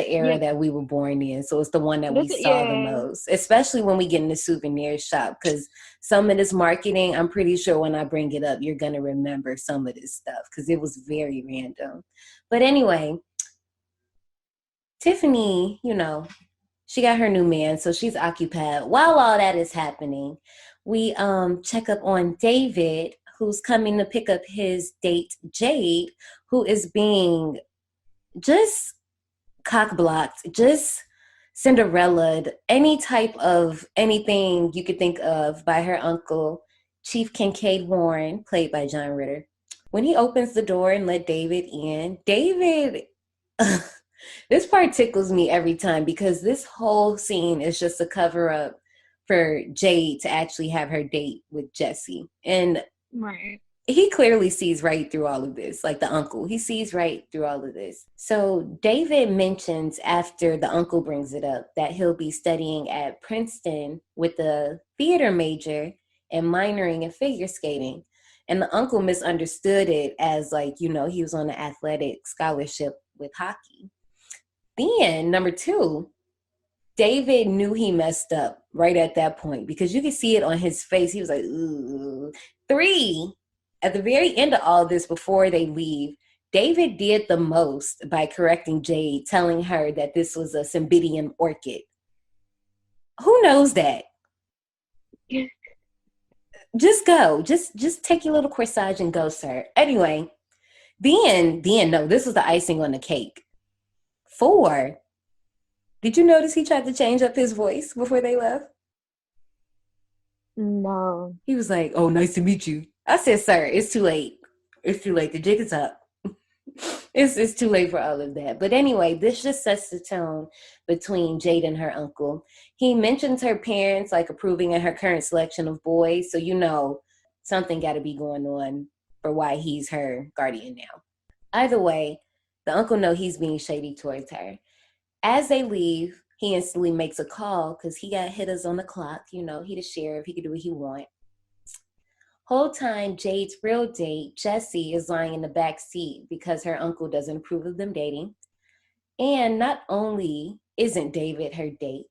era
Yeah,
that we were born in. So it's the one that we
this is,
saw the
yeah.
most, especially when we get in the souvenir shop. Because some of this marketing, I'm pretty sure when I bring it up, you're going to remember some of this stuff because it was very random. But anyway, Tiffany, she got her new man, so she's occupied. While all that is happening, we check up on David, who's coming to pick up his date, Jade, who is being just cock blocked, just Cinderella, any type of anything you could think of by her uncle, Chief Kincaid Warren, played by John Ritter. When he opens the door and let David in, David, this part tickles me every time because this whole scene is just a cover up for Jade to actually have her date with Jesse. And
Right.
he clearly sees right through all of this, like the uncle. He sees right through all of this. So David mentions after the uncle brings it up that he'll be studying at Princeton with a theater major and minoring in figure skating. And the uncle misunderstood it as like, he was on an athletic scholarship with hockey. Then, number two, David knew he messed up right at that point because you could see it on his face. He was like, ooh. Three, at the very end of all this, before they leave, David did the most by correcting Jade, telling her that this was a Cymbidium orchid. Who knows that? Just go. Just take your little corsage and go, sir. Anyway, then, no, this was the icing on the cake. Four, did you notice he tried to change up his voice before they left?
No.
He was like, oh, nice to meet you. I said, sir, it's too late. It's too late. The jig is up. It's too late for all of that. But anyway, this just sets the tone between Jade and her uncle. He mentions her parents like approving of her current selection of boys. So something got to be going on for why he's her guardian now. Either way, the uncle know he's being shady towards her. As they leave, he instantly makes a call because he got hitters on the clock. He the sheriff. He could do what he want. Whole time, Jade's real date, Jessie, is lying in the back seat because her uncle doesn't approve of them dating. And not only isn't David her date,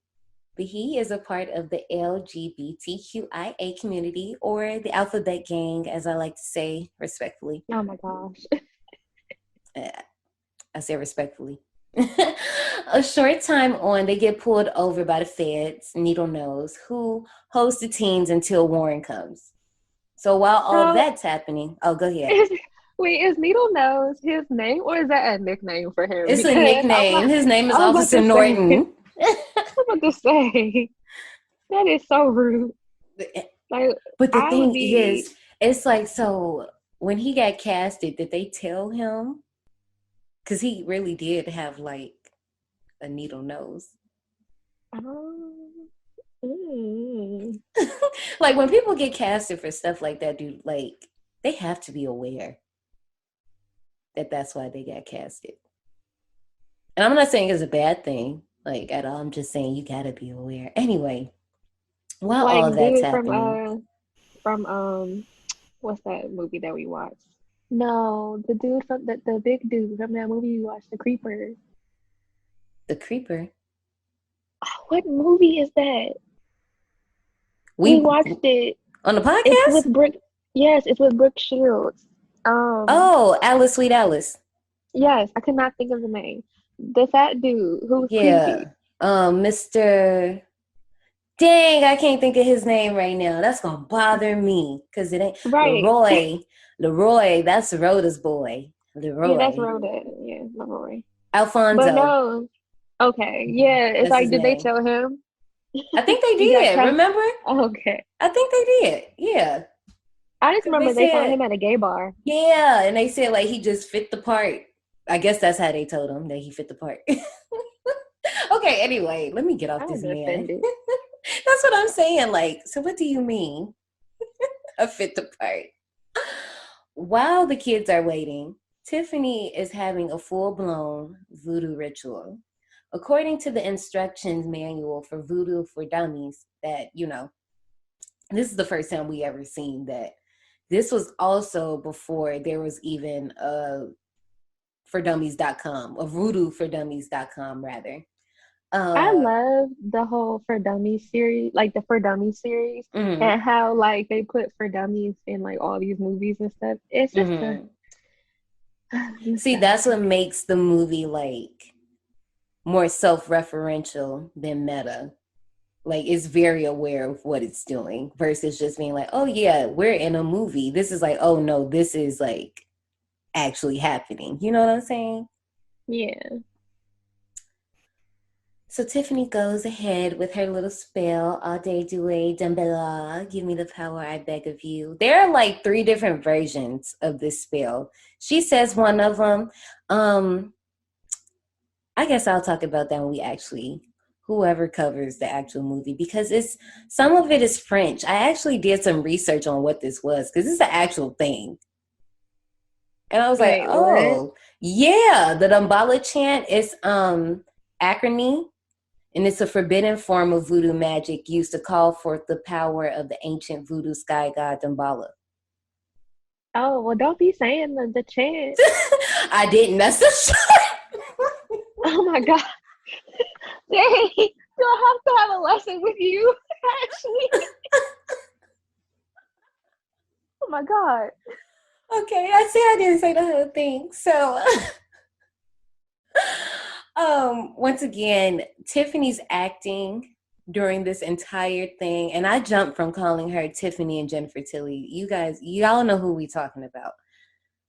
but he is a part of the LGBTQIA community, or the alphabet gang, as I like to say respectfully.
Oh my gosh.
I say respectfully. A short time on, they get pulled over by the feds, Needle Nose, who holds the teens until Warren comes. So while all
So,
that's happening, oh, go ahead.
is Needle Nose his name, or is that a nickname for him?
It's a
Because
nickname. His name is
I was about
Officer
to say,
Norton.
I'm about to say, that is so rude. Like,
But the
I would
thing
be,
is, it's like, so when he got casted, did they tell him? Because he really did have like a needle nose.
um, mm.
Like when people get casted for stuff like that, dude, like they have to be aware that that's why they got casted. And I'm not saying it's a bad thing, like at all. I'm just saying you gotta be aware. Anyway, while
Like
all that's
dude
happening,
from what's that movie that we watched? No, the dude from the big dude from that movie you watched, The Creeper.
The Creeper.
What movie is that? We
We
watched it.
on the
It's
podcast?
with Brooke. Yes, it's with Brooke Shields. Um,
Oh, Alice, Sweet Alice.
yes, I could not think of the name. The fat dude who was
Yeah.
creepy.
Mr. Dang, I can't think of his name right now. That's gonna bother me because it ain't
Right.
Leroy. Leroy, that's Rhoda's boy.
Yeah, that's
Leroy.
Rhoda. Yeah, Leroy. But
Alfonso.
no. Okay. Yeah, it's
That's
like,
his
did they
name.
tell him
I think they
he got
did.
cast?
Remember?
Okay.
I think they did. Yeah.
I just
Because they
remember they found
said,
him at a gay bar.
yeah. And they said, like, he just fit the part. I guess that's how they told him that he fit the part. Okay, anyway, let me get off
I'm
this man.
offended.
That's what I'm saying. Like, so what do you mean? A fit the part. While the kids are waiting, Tiffany is having a full-blown voodoo ritual. According to the instructions manual for Voodoo for Dummies, that, this is the first time we ever seen that. This was also before there was even a fordummies.com, a voodoofordummies.com rather.
I
Uh,
love the whole For Dummies series, like the For Dummies series,
mhm,
and how like they put For Dummies in like all these movies and stuff. It's just a
mhm. See, that's what
nostalgic.
makes the movie like more self-referential than meta. Like it's very aware of what it's doing versus just being like, oh yeah, we're in a movie. This is like, oh no, this is like actually happening. You know what I'm saying?
Yeah.
So Tiffany goes ahead with her little spell, all day do a dumbella, give me the power I beg of you. There are like 3 different versions of this spell. She says one of them. I guess I'll talk about that when we actually, whoever covers the actual movie, because some of it is French. I actually did some research on what this was because it's an actual thing. And I was like,
Wait, what?
oh, yeah, the Damballa chant is acrony, and it's a forbidden form of voodoo magic used to call forth the power of the ancient voodoo sky god Damballa.
Oh, well, don't be saying the chant.
I didn't. That's the short.
Oh my God. Dang, do I have to have a lesson with you? Actually. Oh my God.
Okay, I say I didn't say the whole thing. So, once again, Tiffany's acting during this entire thing, and I jumped from calling her Tiffany and Jennifer Tilly. Y'all know who we talking about.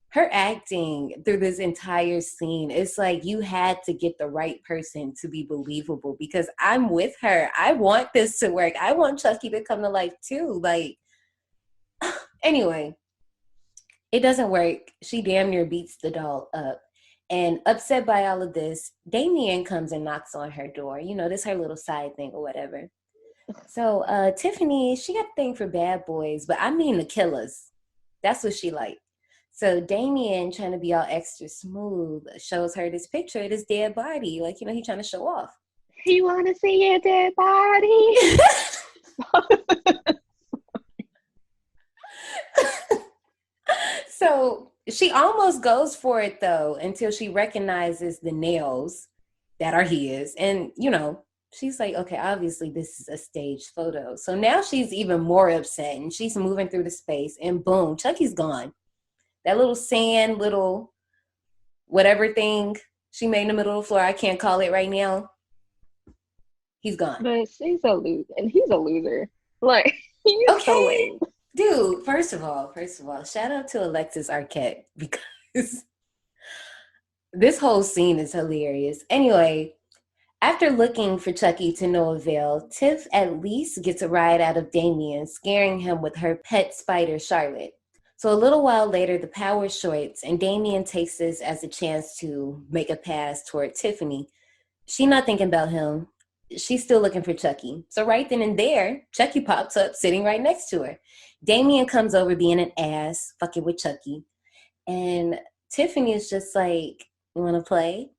Her acting through this entire scene, it's like you had to get the right person to be believable because I'm with her. I want this to work. I want Chucky to come to life too. Like, anyway, it doesn't work. She damn near beats the doll up. And upset by all of this, Damien comes and knocks on her door. This her little side thing or whatever. So Tiffany, she got a thing for bad boys, but I mean the killers. That's what she like. So Damien, trying to be all extra smooth, shows her this picture of this dead body. Like, he trying to show off.
You want to see your dead body?
So she almost goes for it, though, until she recognizes the nails that are his. And, she's like, okay, obviously this is a staged photo. So now she's even more upset, and she's moving through the space, and boom, Chucky's gone. That little sand, little whatever thing she made in the middle of the floor, I can't call it right now. He's gone.
But she's a loser, and he's a loser. Like, he's so
Okay.
lame.
Dude, first of all, shout out to Alexis Arquette because this whole scene is hilarious. Anyway, after looking for Chucky to no avail, Tiff at least gets a ride out of Damien, scaring him with her pet spider, Charlotte. So a little while later, the power shorts, and Damien takes this as a chance to make a pass toward Tiffany. She's not thinking about him. She's still looking for Chucky. So right then and there, Chucky pops up sitting right next to her. Damien comes over being an ass, fucking with Chucky. And Tiffany is just like, you want to play?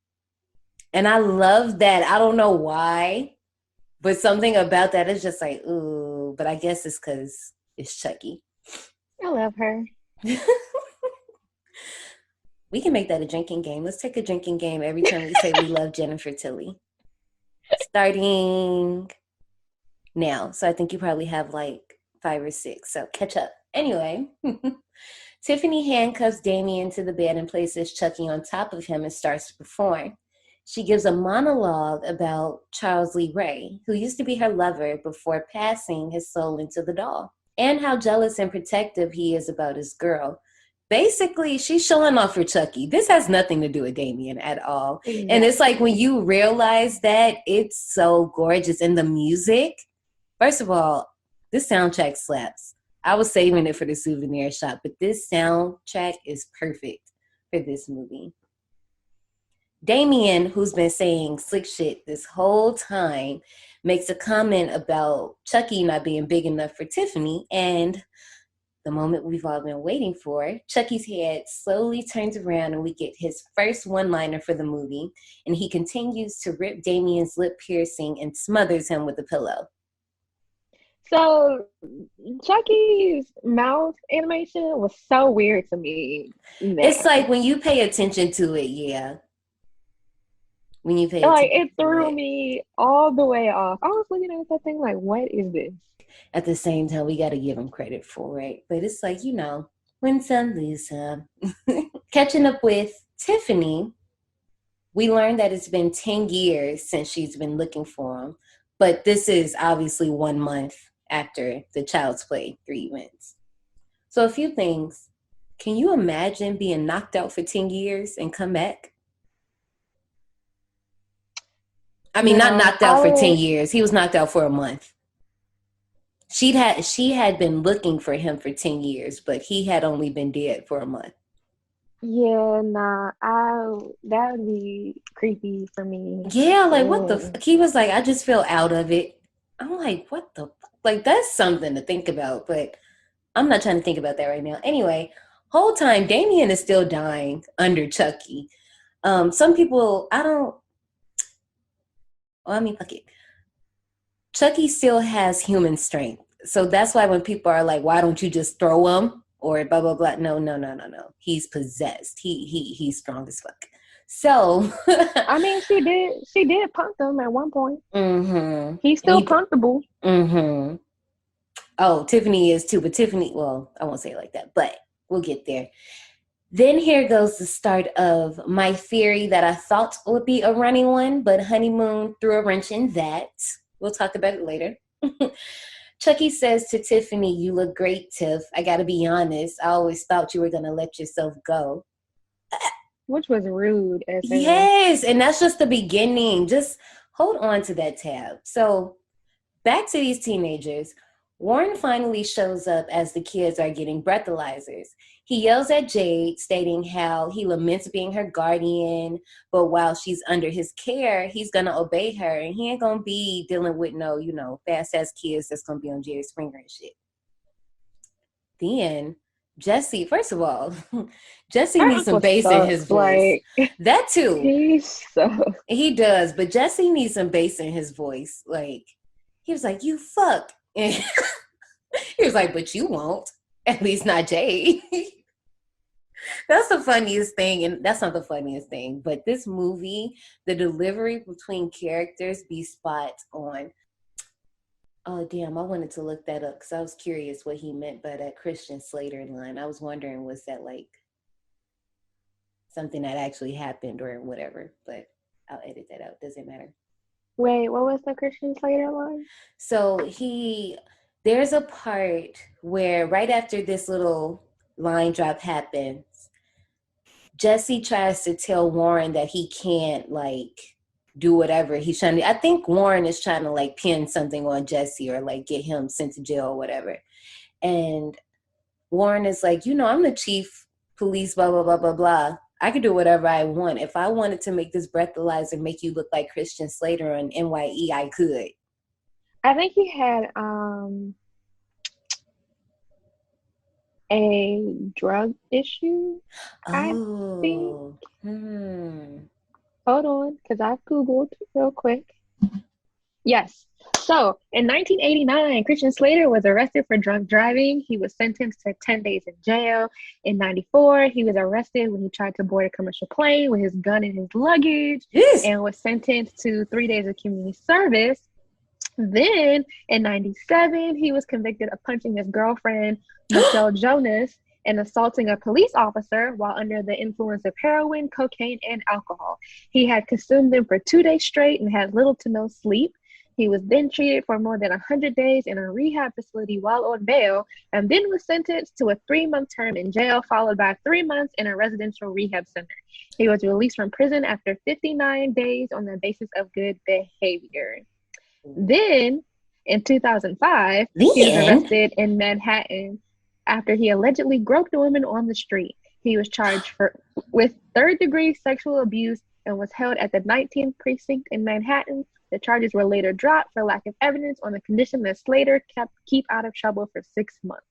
And I love that. I don't know why, but something about that is just like, ooh, but I guess it's because it's Chucky.
I love her.
We can make that a drinking game. Let's take a drinking game every time we say we love Jennifer Tilly. Starting now. So I think you probably have like 5 or 6. So catch up. Anyway, Tiffany handcuffs Damien to the bed and places Chucky on top of him and starts to perform. She gives a monologue about Charles Lee Ray, who used to be her lover before passing his soul into the doll, and how jealous and protective he is about his girl. Basically, she's showing off for Chucky. This has nothing to do with Damien at all.
Exactly.
And it's like when you realize that, it's so gorgeous. And the music, first of all, this soundtrack slaps. I was saving it for the souvenir shop, but this soundtrack is perfect for this movie. Damien, who's been saying slick shit this whole time, makes a comment about Chucky not being big enough for Tiffany, and the moment we've all been waiting for, Chucky's head slowly turns around and we get his first one-liner for the movie, and he continues to rip Damien's lip piercing and smothers him with a pillow.
So Chucky's mouth animation was so weird to me.
It's like when you pay attention to it, yeah. When you pay
like
attention
it threw me all the way off. I was looking at that thing like, what is this?
At the same time, we got to give him credit for it. But it's like, win some, lose some. Catching up with Tiffany, we learned that it's been 10 years since she's been looking for him. But this is obviously 1 month after the Child's Play 3 events. So a few things. Can you imagine being knocked out for 10 years and come back? I mean, not knocked out for 10 years. He was knocked out for a month. She had been looking for him for 10 years, but he had only been dead for a month.
Yeah, nah, that would be creepy for me.
Yeah, like what the fuck? He was like, I just feel out of it. I'm like, what the fuck? Like, that's something to think about, but I'm not trying to think about that right now. Anyway, whole time, Damien is still dying under Chucky. Some people, fuck it. Chucky still has human strength. So that's why when people are like, why don't you just throw him? Or blah, blah, blah. No. He's possessed. He's strong as fuck. So.
I mean, she did punk him at one point.
Mm-hmm.
He's still punkable.
Mm-hmm. Oh, Tiffany is too. But Tiffany, well, I won't say it like that, but we'll get there. Then here goes the start of my theory that I thought would be a running one, but Honeymoon threw a wrench in that. We'll talk about it later. Chucky says to Tiffany, you look great, Tiff. I got to be honest. I always thought you were going to let yourself go.
Which was rude.
Yes, and that's just the beginning. Just hold on to that tab. So back to these teenagers. Warren finally shows up as the kids are getting breathalyzers. He yells at Jade, stating how he laments being her guardian, but while she's under his care, he's going to obey her, and he ain't going to be dealing with no, fast-ass kids that's going to be on Jerry Springer and shit. Then, Jesse, first of all, Jesse needs some bass in his voice.
Like,
that too.
He
does, but Jesse needs some bass in his voice. Like, he was like, you fuck. And he was like, but you won't. At least not Jay. That's the funniest thing. And that's not the funniest thing. But this movie, the delivery between characters be spot on. Oh, damn. I wanted to look that up because I was curious what he meant by that Christian Slater line. I was wondering, was that like something that actually happened or whatever? But I'll edit that out. Doesn't matter.
Wait, what was the Christian Slater line?
So there's a part where right after this little line drop happens, Jesse tries to tell Warren that he can't like do whatever he's trying to. I think Warren is trying to like pin something on Jesse or like get him sent to jail or whatever. And Warren is like, I'm the chief police, blah, blah, blah, blah, blah. I could do whatever I want. If I wanted to make this breathalyzer make you look like Christian Slater on NYE, I could.
I think he had a drug issue. I think. Hold on, because I've Googled real quick. Yes. So in 1989, Christian Slater was arrested for drunk driving. He was sentenced to 10 days in jail. In 94, he was arrested when he tried to board a commercial plane with his gun in his luggage
Yes.
and was sentenced to 3 days of community service. Then in 97, he was convicted of punching his girlfriend, Michelle Jonas, and assaulting a police officer while under the influence of heroin, cocaine, and alcohol. He had consumed them for 2 days straight and had little to no sleep. He was then treated for more than 100 days in a rehab facility while on bail, and then was sentenced to a 3-month term in jail, followed by 3 months in a residential rehab center. He was released from prison after 59 days on the basis of good behavior. Then, in 2005, he was arrested in Manhattan after he allegedly groped a woman on the street. He was charged with third-degree sexual abuse and was held at the 19th Precinct in Manhattan. The charges were later dropped for lack of evidence on the condition that Slater keep out of trouble for 6 months.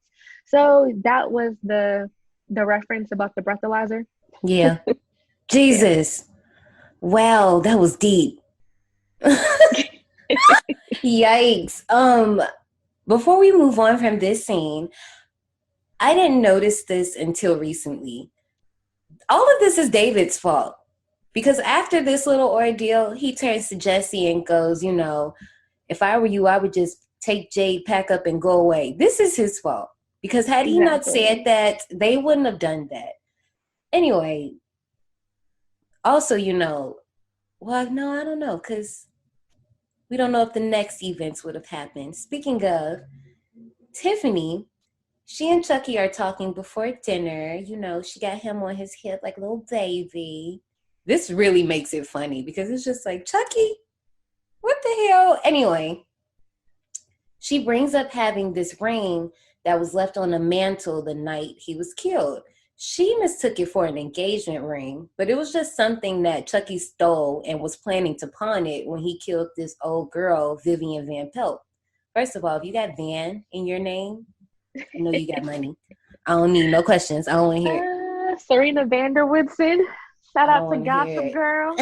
So that was the reference about the breathalyzer.
Yeah. Jesus. Yeah. Wow, that was deep. Yikes. Before we move on from this scene, I didn't notice this until recently. All of this is David's fault. Because after this little ordeal, he turns to Jesse and goes, you know, if I were you, I would just take Jade, pack up, and go away. This is his fault. Because had he not said that, they wouldn't have done that. Anyway, also, you know, well, no, I don't know, because we don't know if the next events would have happened. Speaking of, Tiffany, she and Chucky are talking before dinner. You know, she got him on his hip like a little baby. This really makes it funny because it's just like, Chucky, what the hell? Anyway, she brings up having this ring that was left on the mantle the night he was killed. She mistook it for an engagement ring, but it was just something that Chucky stole and was planning to pawn it when he killed this old girl, Vivian Van Pelt. First of all, if you got Van in your name, I know you got money. I don't need no questions. I don't want to hear
Serena Vanderwoodson. Shout out to Gossip Girl.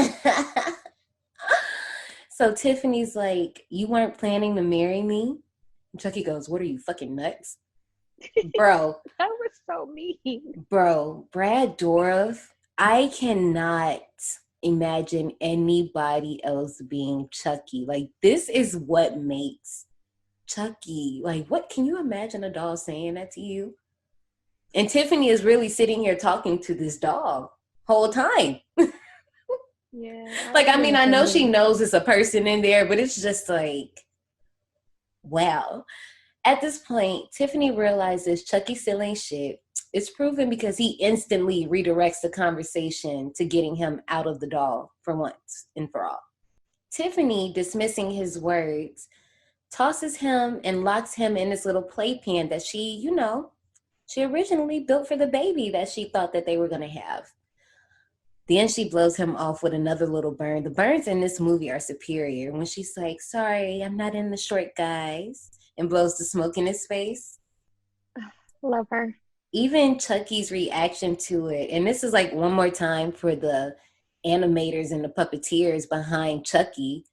So Tiffany's like, you weren't planning to marry me? And Chucky goes, what are you, fucking nuts? Bro.
That was so mean.
Bro, Brad Dourif, I cannot imagine anybody else being Chucky. Like, this is what makes Chucky. Like, what, can you imagine a doll saying that to you? And Tiffany is really sitting here talking to this dog whole time.
Yeah.
Like, I mean, I know she knows it's a person in there, but it's just like, wow. At this point, Tiffany realizes Chucky still ain't shit. It's proven because he instantly redirects the conversation to getting him out of the doll for once and for all. Tiffany, dismissing his words, tosses him and locks him in this little playpen that she, you know, she originally built for the baby that she thought that they were going to have. Then she blows him off with another little burn. The burns in this movie are superior. When she's like, sorry, I'm not in the short guys, and blows the smoke in his face.
Love her.
Even Chucky's reaction to it, and this is like one more time for the animators and the puppeteers behind Chucky,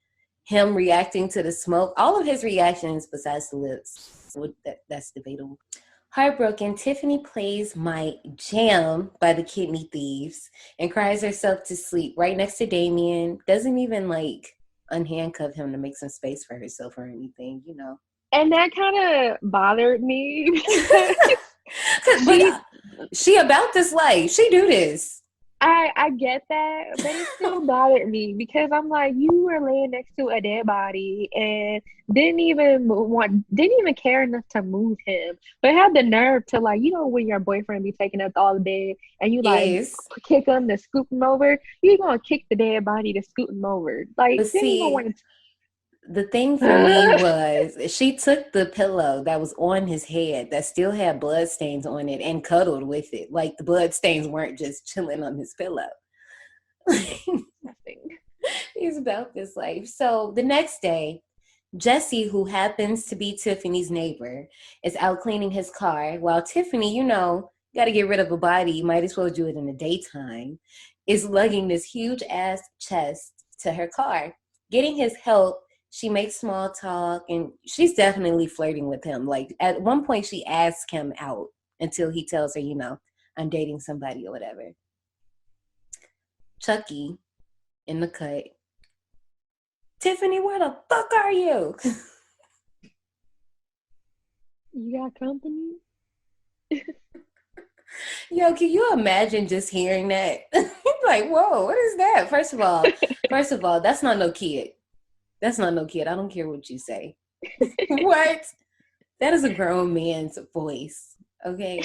him reacting to the smoke, all of his reactions besides the lips, that's debatable. Heartbroken, Tiffany plays My Jam by the Kidney Thieves and cries herself to sleep right next to Damien. Doesn't even like unhandcuff him to make some space for herself or anything, you know.
And that kind of bothered me.
But she about this life. She do this.
I get that, but it still bothered me because I'm like, you were laying next to a dead body and didn't even care enough to move him, but had the nerve to, like, you know, when your boyfriend be taking up all the bed and you like kick him to scoop him over, you gonna kick the dead body to scoot him over. Like,
the thing for me was she took the pillow that was on his head that still had blood stains on it and cuddled with it. Like, the blood stains weren't just chilling on his pillow. He's about this life. So the next day, Jesse, who happens to be Tiffany's neighbor, is out cleaning his car while Tiffany, you know, got to get rid of a body. You might as well do it in the daytime, is lugging this huge ass chest to her car. Getting his help She makes small talk, and she's definitely flirting with him. Like at one point, she asks him out until he tells her, I'm dating somebody or whatever. Chucky in the cut. Tiffany, where the fuck are you?
You got company?
Yo, can you imagine just hearing that? Like, whoa, what is that? First of all, that's not no kid. That's not no kid. I don't care what you say. What? That is a grown man's voice. Okay.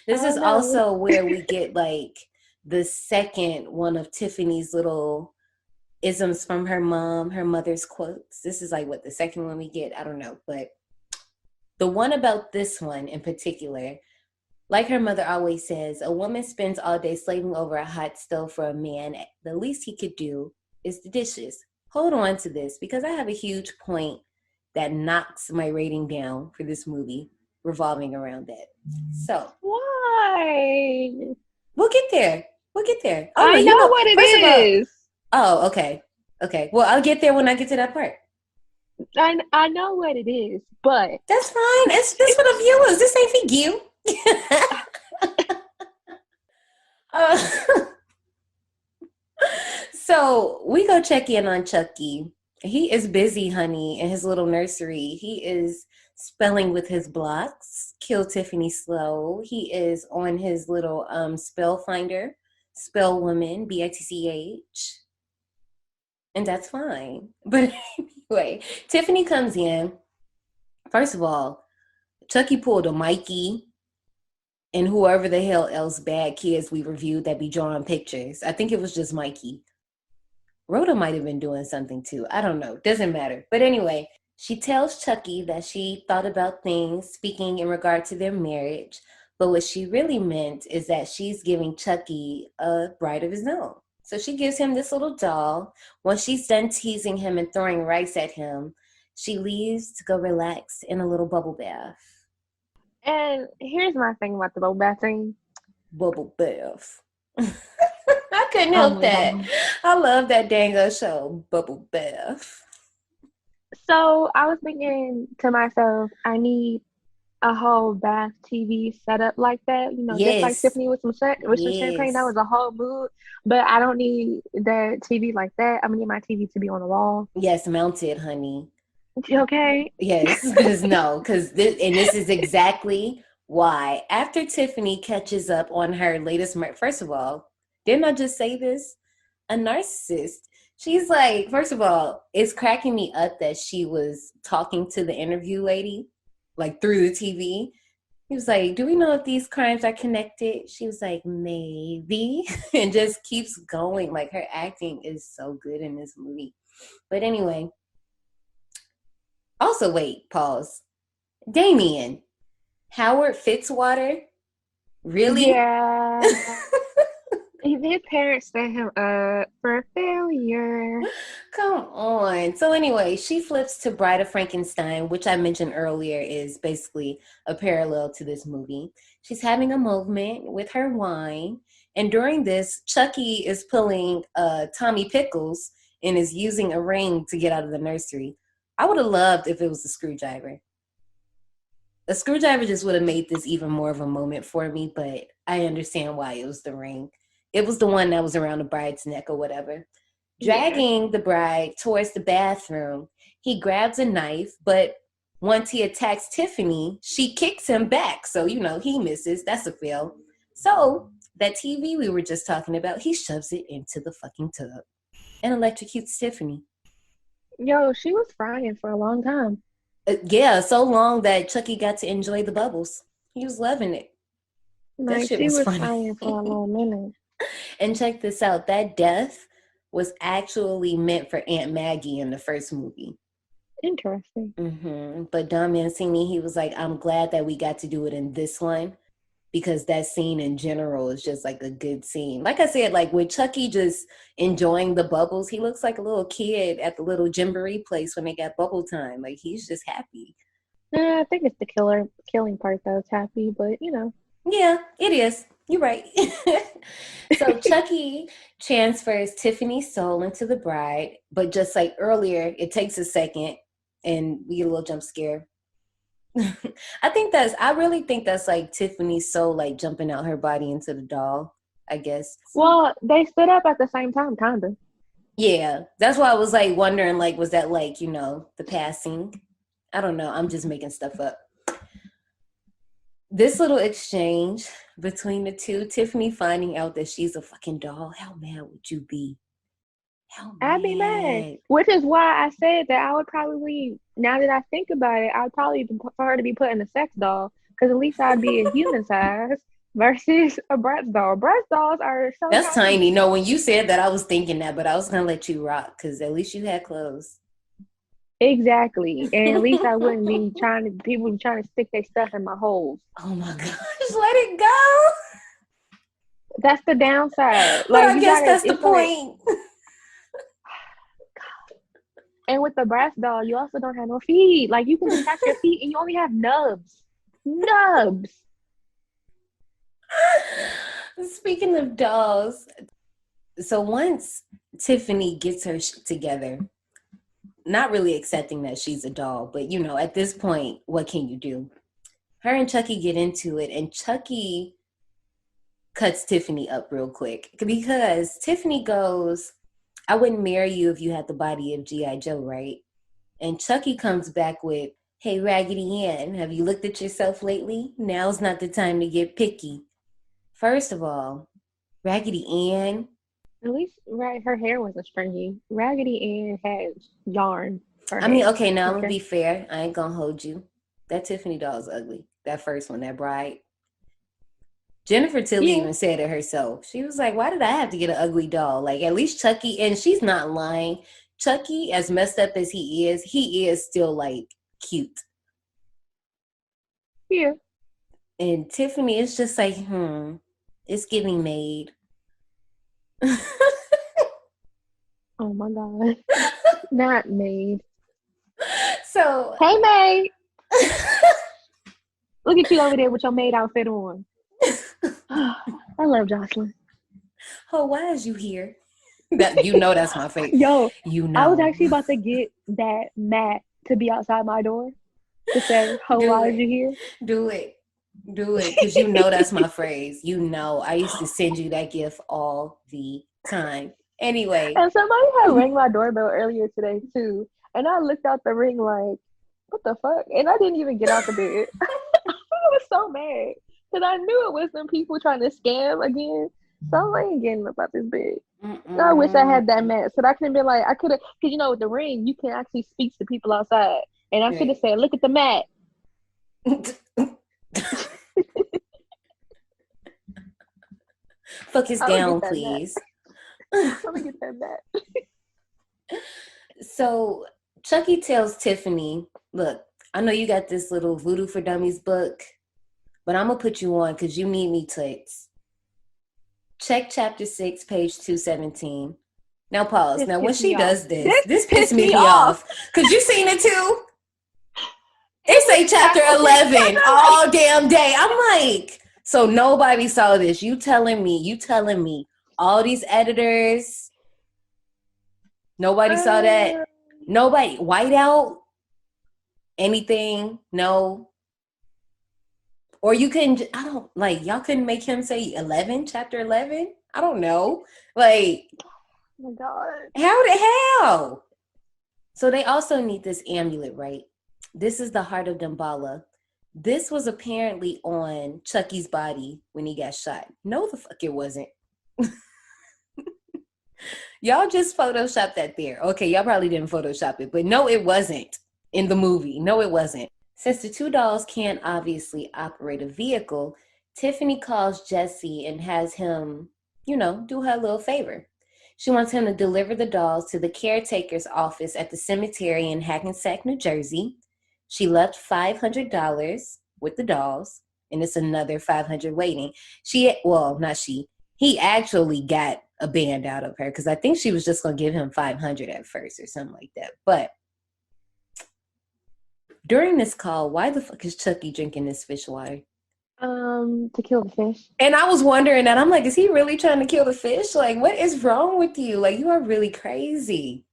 This is also where we get like the second one of Tiffany's little isms from her mom, her mother's quotes. This is like what the second one we get. I don't know, but the one about this one in particular, like her mother always says, a woman spends all day slaving over a hot stove for a man. The least he could do is the dishes. Hold on to this because I have a huge point that knocks my rating down for this movie revolving around that. So
why?
We'll get there. Oh,
I know what it is.
Oh, okay. Okay. Well, I'll get there when I get to that part.
I know what it is, but
that's fine. It's this for the viewers. This ain't for you. So we go check in on Chucky. He is busy, honey, in his little nursery. He is spelling with his blocks. Kill Tiffany Slow. He is on his little spell finder, spell woman, BITCH. And that's fine. But anyway, Tiffany comes in. First of all, Chucky pulled a Mikey and whoever the hell else bad kids we reviewed that be drawing pictures. I think it was just Mikey. Rhoda might have been doing something too. I don't know. Doesn't matter. But anyway, she tells Chucky that she thought about things speaking in regard to their marriage. But what she really meant is that she's giving Chucky a bride of his own. So she gives him this little doll. Once she's done teasing him and throwing rice at him, she leaves to go relax in a little bubble bath.
And here's my thing about the bubble bath thing.
Bubble bath. I couldn't help that. God. I love that dango show, Bubble Bath.
So I was thinking to myself, I need a whole bath TV setup like that. Just like Tiffany with some champagne. That was a whole mood. But I don't need that TV like that. I'm gonna need my TV to be on the wall.
Yes, mounted, honey.
Okay.
Yes, because this is exactly why. After Tiffany catches up on her latest, first of all, didn't I just say this? A narcissist. She's like, first of all, it's cracking me up that she was talking to the interview lady, like through the TV. He was like, do we know if these crimes are connected? She was like, maybe, and just keeps going. Like her acting is so good in this movie. But anyway, also wait, pause. Damien, Howard Fitzwater, really?
Yeah. His parents set him up for failure.
Come on. So anyway, she flips to Bride of Frankenstein, which I mentioned earlier is basically a parallel to this movie. She's having a moment with her wine. And during this, Chucky is pulling Tommy Pickles and is using a ring to get out of the nursery. I would have loved if it was a screwdriver. A screwdriver just would have made this even more of a moment for me, but I understand why it was the ring. It was the one that was around the bride's neck or whatever. Dragging the bride towards the bathroom, he grabs a knife, but once he attacks Tiffany, she kicks him back. So, he misses. That's a fail. So, that TV we were just talking about, he shoves it into the fucking tub and electrocutes Tiffany.
Yo, she was frying for a long time.
Yeah, so long that Chucky got to enjoy the bubbles. He was loving it.
Like, that shit was funny. Frying for a long minute.
And check this out. That death was actually meant for Aunt Maggie in the first movie.
Interesting.
Mm-hmm. But Don Mancini, he was like, I'm glad that we got to do it in this one because that scene in general is just like a good scene. Like I said, like with Chucky just enjoying the bubbles, he looks like a little kid at the little jamboree place when they got bubble time. Like he's just happy.
I think it's the killing part that was happy, but
Yeah, it is. You're right. So Chucky transfers Tiffany's soul into the bride, but just like earlier, it takes a second and we get a little jump scare. I really think that's like Tiffany's soul like jumping out her body into the doll, I guess.
Well, they stood up at the same time, kind of.
Yeah, that's why I was like wondering, like, was that like, the passing? I don't know. I'm just making stuff up. This little exchange between the two, Tiffany finding out that she's a fucking doll. How mad would you be? How
I'd be mad.
mad?
Which is why I said that I would probably, now that I think about it, I'd probably prefer her to be put in a sex doll because at least I'd be a human size versus a Bratz doll. Bratz dolls are so
That's tiny.
tiny.
No, when you said that, I was thinking that, but I was gonna let you rock because at least you had clothes.
Exactly. And at least I wouldn't be people trying to stick their stuff in my holes.
Oh my gosh, let it go.
That's the downside.
But I
you
guess
gotta,
that's the
it's like,
point.
and with the Bratz doll, you also don't have no feet. Like you can detach your feet and you only have nubs. Nubs.
Speaking of dolls, so once Tiffany gets her together, not really accepting that she's a doll, but at this point, what can you do? Her and Chucky get into it, and Chucky cuts Tiffany up real quick because Tiffany goes, I wouldn't marry you if you had the body of G.I. Joe, right? And Chucky comes back with, hey, Raggedy Ann, have you looked at yourself lately? Now's not the time to get picky. First of all, Raggedy Ann.
At least her hair wasn't stringy. Raggedy Ann had yarn.
I mean, okay, now I'm going to be fair. I ain't going to hold you. That Tiffany doll's ugly. That first one, that Bride. Jennifer Tilly even said it herself. She was like, why did I have to get an ugly doll? Like, at least Chucky, and she's not lying. Chucky, as messed up as he is still, like, cute.
Yeah.
And Tiffany is just like, it's getting made.
Oh my God. Not made.
So.
Hey, maid. Look at you over there with your maid outfit on. I love Jocelyn.
Oh, why is you here? That's my favorite.
Yo, I was actually about to get that mat to be outside my door to say, why is you here?
Do it. Because that's my phrase. I used to send you that gift all the time. Anyway.
And somebody had rang my doorbell earlier today too. And I looked out the ring like, what the fuck? And I didn't even get out the bed. I was so mad. Because I knew it was them people trying to scam again. So I ain't getting up out this bed. I wish I had that mat. So I could have been like, because with the ring, you can actually speak to people outside. And I should have said, look at the mat.
Focus down, please.
Let me get that mat.
So Chucky tells Tiffany, look, I know you got this little Voodoo for Dummies book, but I'm going to put you on because you need me toots. Check chapter 6, page 217. Now pause. Now when she does this pissed me off. Because you seen it too? It's a chapter 11 all damn day. I'm like, so nobody saw this. You telling me all these editors, nobody saw that? Nobody, whiteout, anything? No. Or you can, y'all couldn't make him say 11, chapter 11? I don't know. Like,
oh my God.
How? So they also need this amulet, right? This is the heart of Damballa. This was apparently on Chucky's body when he got shot. No, the fuck it wasn't. Y'all just photoshopped that there. Okay, y'all probably didn't photoshop it, but no, it wasn't in the movie. No, it wasn't. Since the two dolls can't obviously operate a vehicle, Tiffany calls Jesse and has him, do her a little favor. She wants him to deliver the dolls to the caretaker's office at the cemetery in Hackensack, New Jersey. She left $500 with the dolls, and it's another $500 waiting. He actually got a band out of her because I think she was just going to give him $500 at first or something like that. But during this call, why the fuck is Chucky drinking this fish water?
to kill the fish.
And I was wondering that. I'm like, is he really trying to kill the fish? Like, what is wrong with you? Like, you are really crazy.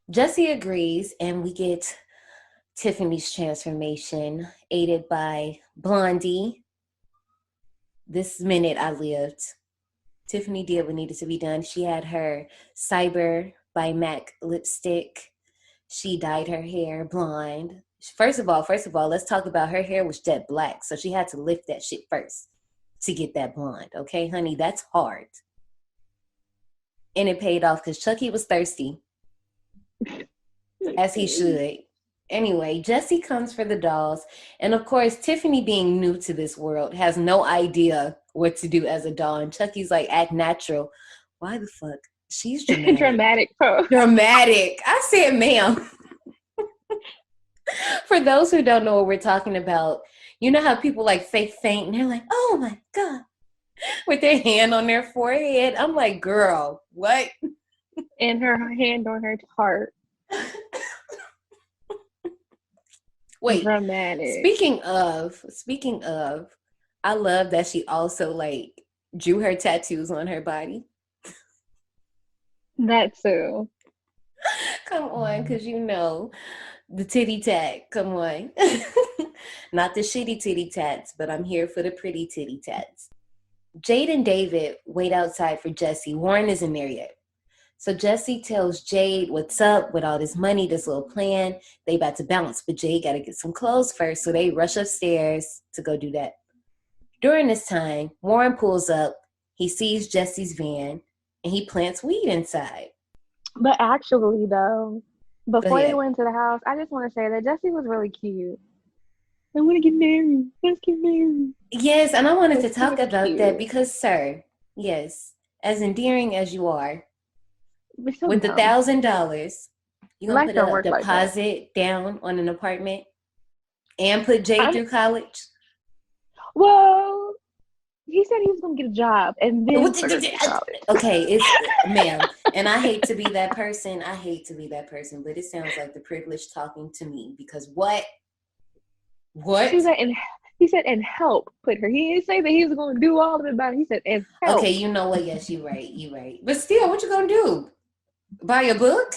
Jesse agrees, and we get Tiffany's transformation, aided by Blondie. This minute I lived. Tiffany did what needed to be done. She had her Cyber by MAC lipstick. She dyed her hair blonde. First of all, let's talk about her hair was jet black. So she had to lift that shit first to get that blonde. Okay, honey, that's hard. And it paid off because Chucky was thirsty, as he should. Anyway, Jesse comes for the dolls. And of course, Tiffany, being new to this world, has no idea what to do as a doll. And Chucky's like, act natural. Why the fuck? She's dramatic. Dramatic. I said, ma'am. For those who don't know what we're talking about, you know how people like fake faint and they're like, oh my God, with their hand on their forehead. I'm like, girl, what?
And her hand on her heart.
Wait,
dramatic.
Speaking of, I love that she also like drew her tattoos on her body.
That too.
Come on, because you know the titty tat. Come on. Not the shitty titty tats, but I'm here for the pretty titty tats. Jade and David wait outside for Jesse. Warren isn't there yet. So Jesse tells Jade what's up with all this money, this little plan. They about to bounce, but Jade got to get some clothes first. So they rush upstairs to go do that. During this time, Warren pulls up. He sees Jesse's van, and he plants weed inside.
But actually, though, before they went to the house, I just want to say that Jesse was really cute. I want to get married. Let's get married.
Yes, and I wanted to talk about that because, sir, yes, as endearing as you are, with the $1,000, you're going to put a deposit down on an apartment and put Jay through college?
Well, he said he was going to get a job and then put her through college.
Okay, ma'am, and I hate to be that person. But it sounds like the privilege talking to me because what?
He said, and help put her. He didn't say that he was going to do all of it, but he said, and help.
Okay, you know what? Yes, you're right. But still, what you going to do? Buy a book?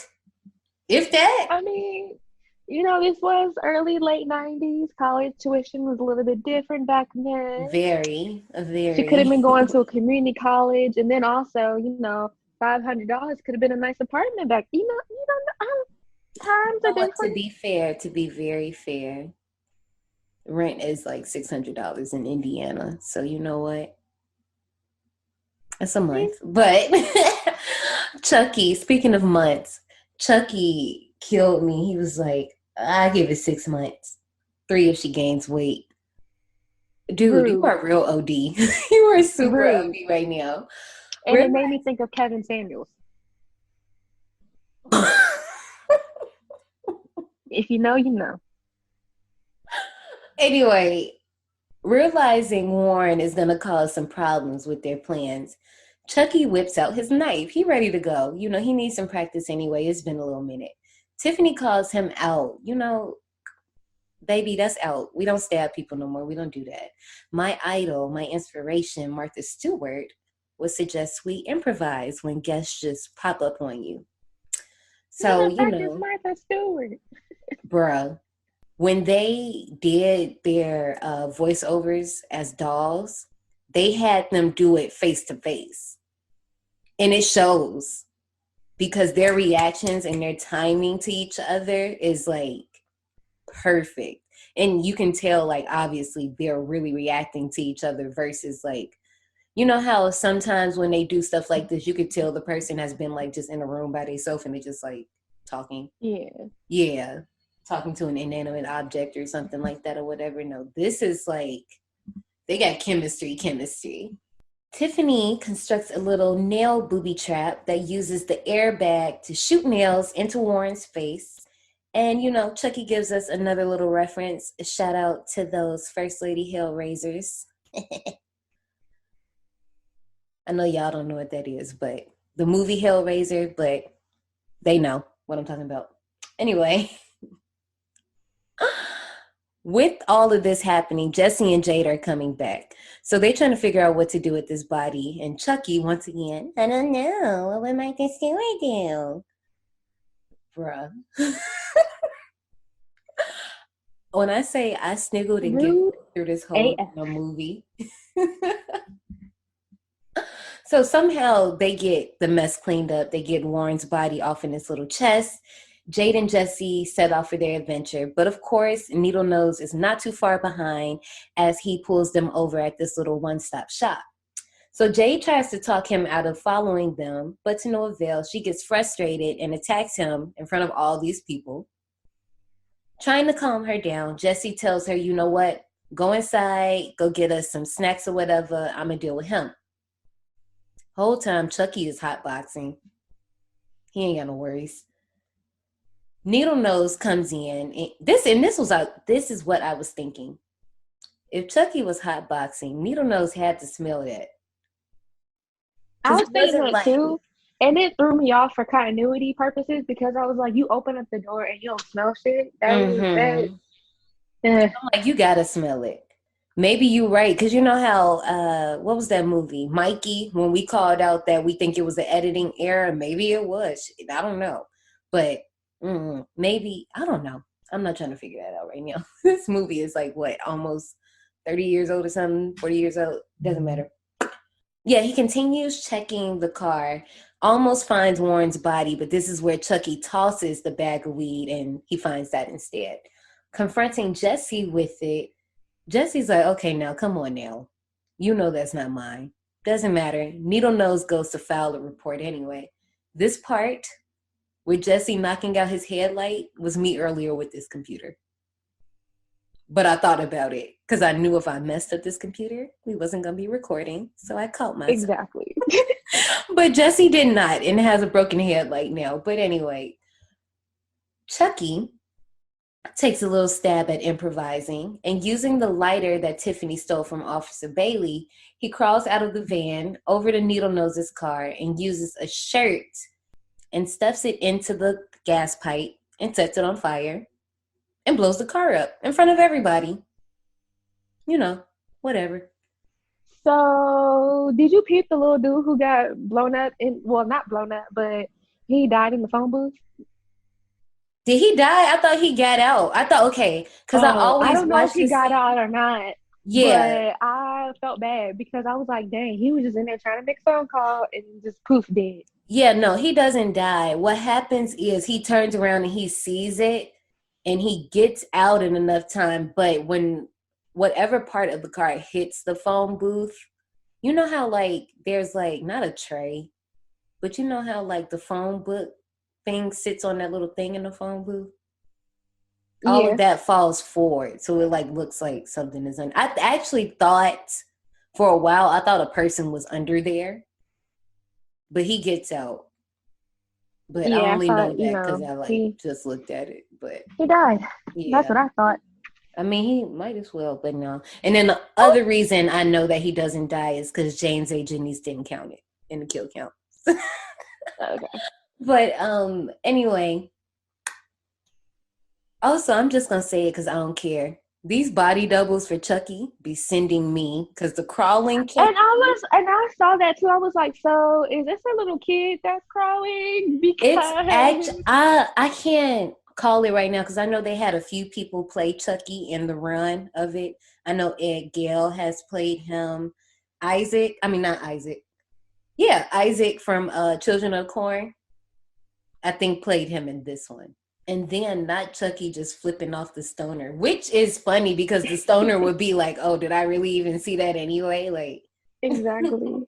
If that?
I mean, you know, this was late 90s. College tuition was a little bit different back then.
Very.
She could have been going to a community college. And then also, you know, $500 could have been a nice apartment back. You know, times are different.
To be very fair, rent is like $600 in Indiana. So you know what? That's a month. But Chucky, speaking of months, Chucky killed me. He was like, I give it 6 months. 3 if she gains weight. Dude, Rude. You are real OD. You are super Rude. OD right now.
And it made me think of Kevin Samuels. If you know, you know.
Anyway, realizing Warren is going to cause some problems with their plans, Chucky whips out his knife. He ready to go. You know, he needs some practice anyway. It's been a little minute. Tiffany calls him out. You know, baby, that's out. We don't stab people no more. We don't do that. My idol, my inspiration, Martha Stewart, would suggest we improvise when guests just pop up on you. So, you know.
Martha Stewart.
Bruh. When they did their voiceovers as dolls, they had them do it face to face. And it shows because their reactions and their timing to each other is like perfect. And you can tell, like, obviously they're really reacting to each other versus like, you know how sometimes when they do stuff like this, you could tell the person has been like just in a room by themselves and they just like talking. Yeah. Talking to an inanimate object or something like that or whatever. No, this is like, they got chemistry. Tiffany constructs a little nail booby trap that uses the airbag to shoot nails into Warren's face. And, you know, Chucky gives us another little reference. A shout out to those First Lady Hellraisers. I know y'all don't know what that is, but the movie Hellraiser, but they know what I'm talking about. Anyway. With all of this happening, Jesse and Jade are coming back. So they're trying to figure out what to do with this body. And Chucky, once again, I don't know. What might this story do? Bruh. When I say I sniggled and giggled
Rude
through this whole
AF.
movie. So somehow they get the mess cleaned up. They get Warren's body off in his little chest. Jade and Jesse set off for their adventure. But of course, Needle Nose is not too far behind as he pulls them over at this little one-stop shop. So Jade tries to talk him out of following them, but to no avail. She gets frustrated and attacks him in front of all these people. Trying to calm her down, Jesse tells her, you know what? Go inside, go get us some snacks or whatever. I'm going to deal with him. Whole time, Chucky is hotboxing. He ain't got no worries. Needle Nose comes in. This is what I was thinking. If Chucky was hotboxing, Needle Nose had to smell that.
I was thinking that too. And it threw me off for continuity purposes because I was like, you open up the door and you don't smell shit.
I'm like, you gotta smell it. Maybe you're right, because you know how, what was that movie? Mikey, when we called out that we think it was an editing error, maybe it was. I don't know. But maybe, I don't know. I'm not trying to figure that out right now. This movie is like, what, almost 30 years old or something, 40 years old? Doesn't matter. Yeah, he continues checking the car, almost finds Warren's body, but this is where Chucky tosses the bag of weed and he finds that instead. Confronting Jesse with it, Jesse's like, okay, now, come on now. You know that's not mine. Doesn't matter. Needle Nose goes to file a report anyway. This part with Jesse knocking out his headlight was me earlier with this computer. But I thought about it because I knew if I messed up this computer, we wasn't going to be recording. So I caught myself.
Exactly.
But Jesse did not and has a broken headlight now. But anyway, Chucky takes a little stab at improvising, and using the lighter that Tiffany stole from Officer Bailey, he crawls out of the van over to Needle Nose's car and uses a shirt and stuffs it into the gas pipe and sets it on fire and blows the car up in front of everybody. You know, whatever.
So, did you peep the little dude who got blown up not blown up, but he died in the phone booth?
Did he die? I thought he got out. I thought, okay, because
I don't know if he got out or not.
Yeah.
But I felt bad because I was like, dang, he was just in there trying to make a phone call and just poof, dead.
Yeah, no, he doesn't die. What happens is he turns around and he sees it and he gets out in enough time. But when whatever part of the car hits the phone booth, you know how like there's like not a tray, but you know how like the phone book thing sits on that little thing in the phone booth? All of that falls forward. So it like looks like something is I actually thought for a while, I thought a person was under there. But he gets out. But I only know that because I just looked at it. But
he died. Yeah. That's what I thought.
I mean, he might as well, but no. And then the other reason I know that he doesn't die is because James A. Jennings didn't count it in the kill count.
Okay.
But anyway. Also, I'm just going to say it because I don't care. These body doubles for Chucky be sending me because the crawling Chucky.
And I saw that too. I was like, so is this a little kid that's crawling? Because
it's actually, I can't call it right now because I know they had a few people play Chucky in the run of it. I know Ed Gale has played him. Isaac from Children of Corn, I think played him in this one. And then not Chucky just flipping off the stoner, which is funny because the stoner would be like, oh, did I really even see that anyway? Like,
exactly.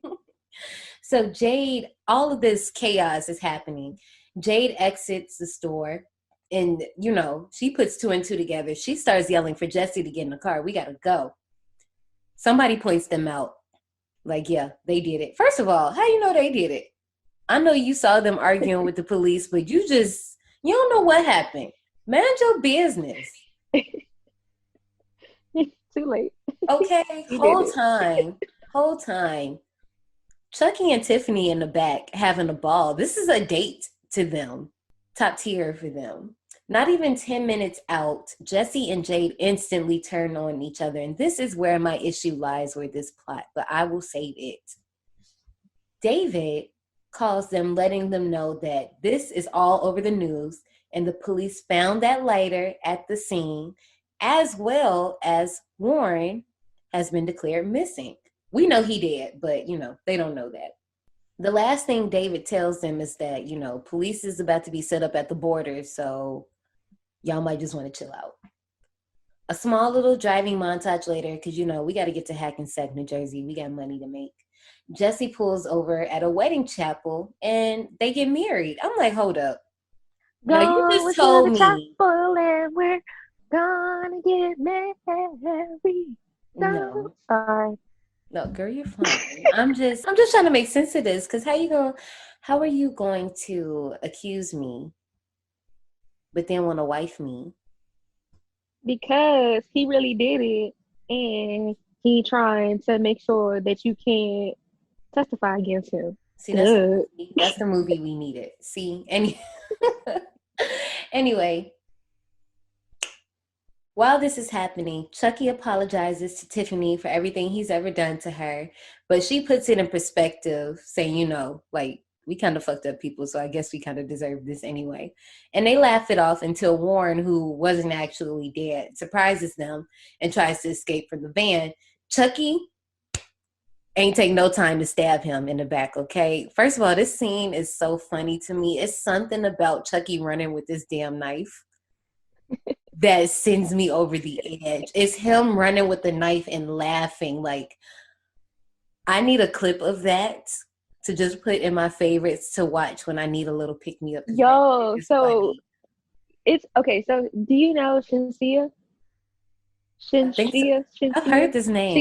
So Jade, all of this chaos is happening. Jade exits the store and, you know, she puts two and two together. She starts yelling for Jesse to get in the car. We got to go. Somebody points them out. Like, yeah, they did it. First of all, how you know they did it? I know you saw them arguing with the police, but you don't know what happened. Mind your business.
Too late.
Okay, whole time. Chucky and Tiffany in the back having a ball. This is a date to them. Top tier for them. Not even 10 minutes out, Jesse and Jade instantly turn on each other. And this is where my issue lies with this plot, but I will save it. David calls them, letting them know that this is all over the news, and the police found that lighter at the scene, as well as Warren has been declared missing. We know he did, but, they don't know that. The last thing David tells them is that, police is about to be set up at the border, so y'all might just want to chill out. A small little driving montage later, because, we got to get to Hackensack, New Jersey. We got money to make. Jesse pulls over at a wedding chapel, and they get married. I'm like, hold up. Now, you just told me.
Chapel and we're gonna get married.
No.
Sorry.
No, girl, you're fine. I'm just trying to make sense of this, because how are you going to accuse me, but then want to wife me?
Because he really did it, and he trying to make sure that you can't testify against him.
See, that's the movie we needed. See, anyway. While this is happening, Chucky apologizes to Tiffany for everything he's ever done to her, but she puts it in perspective, saying, we kind of fucked up people, so I guess we kind of deserve this anyway. And they laugh it off until Warren, who wasn't actually dead, surprises them and tries to escape from the van. Chucky ain't take no time to stab him in the back, okay? First of all, this scene is so funny to me. It's something about Chucky running with this damn knife that sends me over the edge. It's him running with the knife and laughing. Like, I need a clip of that to just put in my favorites to watch when I need a little pick-me-up.
Yo, so it's okay. So do you know Shinsia? Shinsia?
I've heard this name.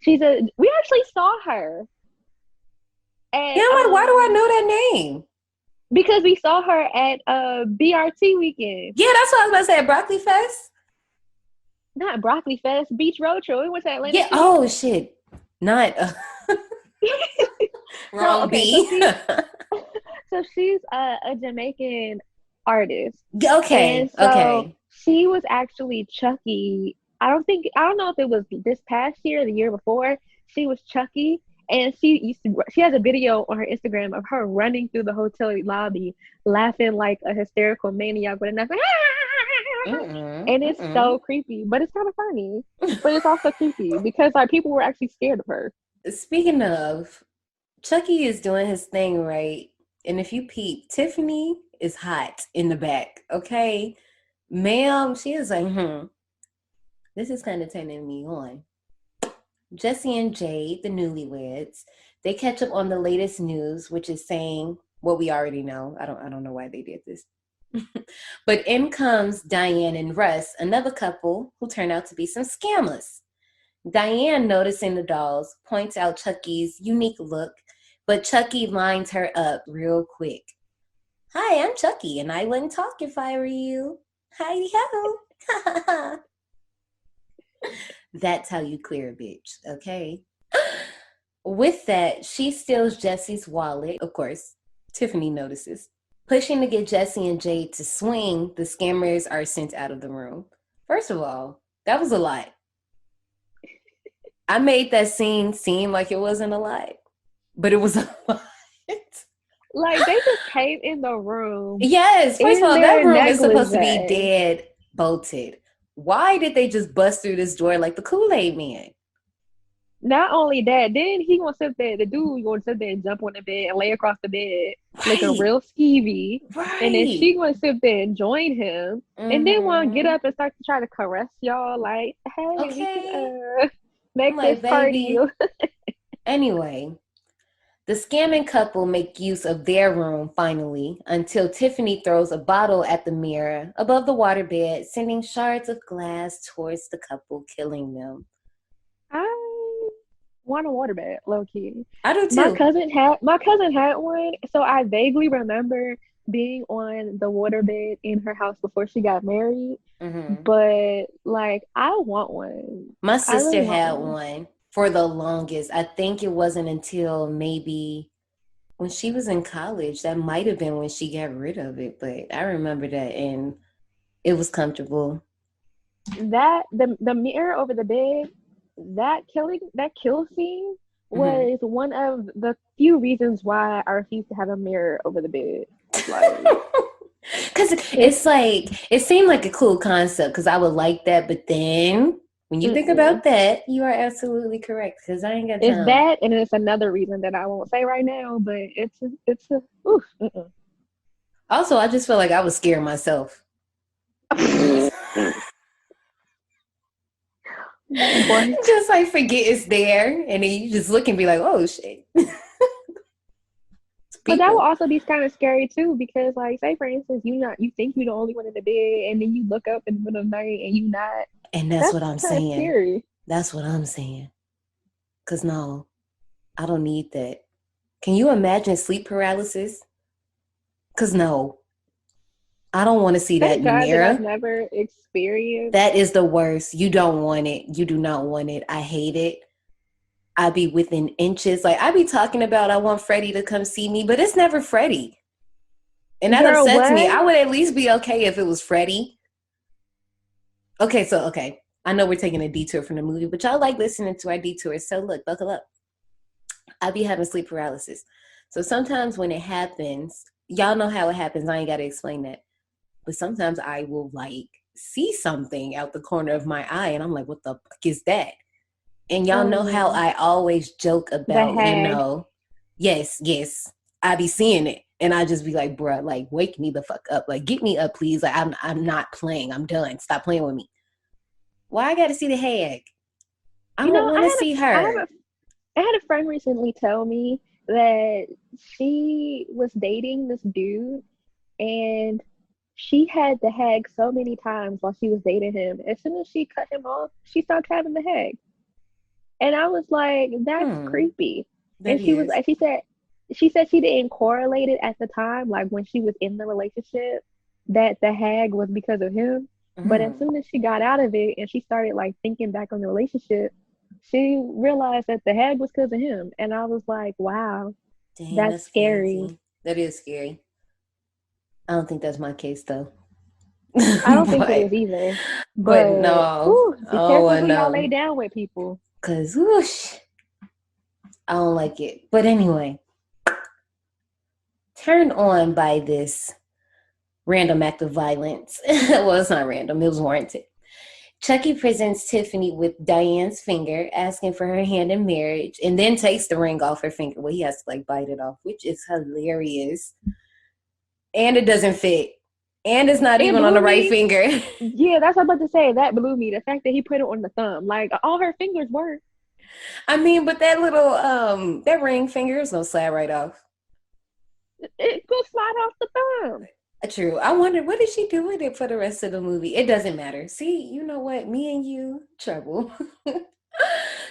We actually saw her. And,
why do I know that name?
Because we saw her at BRT weekend.
Yeah, that's what I was about to say. At Broccoli Fest?
Not Broccoli Fest. Beach Road Trip. We went to Atlanta.
Yeah. Oh, shit. Not... Wrong B.
So she's a Jamaican artist.
Okay. Okay.
She was actually Chucky. I don't know if it was this past year or the year before. She was Chucky. And she has a video on her Instagram of her running through the hotel lobby, laughing like a hysterical maniac with a knife. And it's so creepy, but it's kind of funny. But it's also creepy because people were actually scared of her.
Speaking of, Chucky is doing his thing right. And if you peep, Tiffany is hot in the back, okay? Ma'am, she is like, this is kind of turning me on. Jesse and Jade, the newlyweds, they catch up on the latest news, which is saying what we already know. I don't know why they did this. But in comes Diane and Russ, another couple who turn out to be some scammers. Diane, noticing the dolls, points out Chucky's unique look, but Chucky lines her up real quick. Hi, I'm Chucky, and I wouldn't talk if I were you. Hi-ho. That's how you clear a bitch, okay? With that, she steals Jesse's wallet. Of course, Tiffany notices. Pushing to get Jesse and Jade to swing, the scammers are sent out of the room. First of all, that was a lot. I made that scene seem like it wasn't a lot, but it was a lot.
Like, they just came in the room.
Yes, first of all, that room is supposed to be dead bolted. Why did they just bust through this door like the Kool-Aid Man?
Not only that, then he gonna sit there, the dude gonna sit there and jump on the bed and lay across the bed looking real skeevy.
Right.
And then she gonna sit there and join him. And then wanna get up and start to try to caress y'all like, hey,
okay.
Make
like,
this party.
Anyway, the scamming couple make use of their room finally until Tiffany throws a bottle at the mirror above the waterbed, sending shards of glass towards the couple, killing them.
I want a waterbed, low key.
I do too.
My cousin had one, so I vaguely remember being on the waterbed in her house before she got married.
Mm-hmm.
But like, I want one.
My sister had one for the longest. I think it wasn't until maybe when she was in college. That might have been when she got rid of it. But I remember that, and It was comfortable.
That the mirror over the bed, that kill scene
Hmm.
was one of the few reasons why I refused to have a mirror over the bed. Like
Because
it's
it's like, it seemed like a cool concept because I would like that. But then when you think
mm-mm.
about that, you are absolutely correct because I ain't got
It's
time.
that, and it's another reason that I won't say right now, but it's a oof.
Also, I just feel like I was scared myself.
Boy.
Just like forget it's there. And then you just look and be like, oh shit. It's
But that will
people.
also be kind of scary too, because like, say for instance, you think you're the only one in the bed, and then you look up in the middle of the night and you not.
And that's what
That's
I'm
kind of
saying.
scary.
That's what I'm saying. Because no, I don't need that. Can you imagine sleep paralysis? Because no, I don't want to see that
Thank
in the
God that I've
mirror.
never experienced.
That is the worst. You don't want it. You do not want it. I hate it. I be within inches. Like I be talking about I want Freddie to come see me, but it's never Freddie. And that
Girl,
upsets me.
what?
I would at least be okay if it was Freddie. Okay. I know we're taking a detour from the movie, but y'all like listening to our detours. So look, buckle up. I be having sleep paralysis. So sometimes when it happens, y'all know how it happens. I ain't got to explain that. But sometimes I will like see something out the corner of my eye and I'm like, what the fuck is that? And y'all know how
Um,
I always joke
the
about,
hag.
yes, I be seeing it. And I just be like, bruh, like wake me the fuck up. Like get me up, please. Like I'm not playing. I'm done. Stop playing with me. Why I gotta see the hag? I
You
don't
know,
wanna see her.
I had a friend recently tell me that she was dating this dude, and she had the hag so many times while she was dating him. As soon as she cut him off, she stopped having the hag. And I was like, that's
Hmm.
creepy.
That
And
is.
she said she didn't correlate it at the time, like when she was in the relationship, that the hag was because of him. But as
Hmm.
soon as she got out of it and she started like thinking back on the relationship, she realized that the hag was because of him. And I was like, wow,
Dang,
that's
that's
scary.
crazy. That is scary. I don't think that's my case though.
I don't think it
but
is either.
but
But
no.
whew, be
Oh
careful
I
who y'all lay
know.
down with, people.
Cause whoosh, I don't like it. But anyway, turned on by this random act of violence. Well, it's not random, it was warranted. Chucky presents Tiffany with Diane's finger, asking for her hand in marriage, and then takes the ring off her finger. Well, he has to like bite it off, which is hilarious. And it doesn't fit. And it's not
It
even on the
blew
right
me.
finger.
Yeah, that's what I'm about to say. That blew me. The fact that he put it on the thumb, like all her fingers were.
I mean, but that little that ring finger is gonna slide right off.
It could slide off the thumb.
True. I wonder what did she do with it for the rest of the movie? It doesn't matter. See, you know what? Me and you, trouble.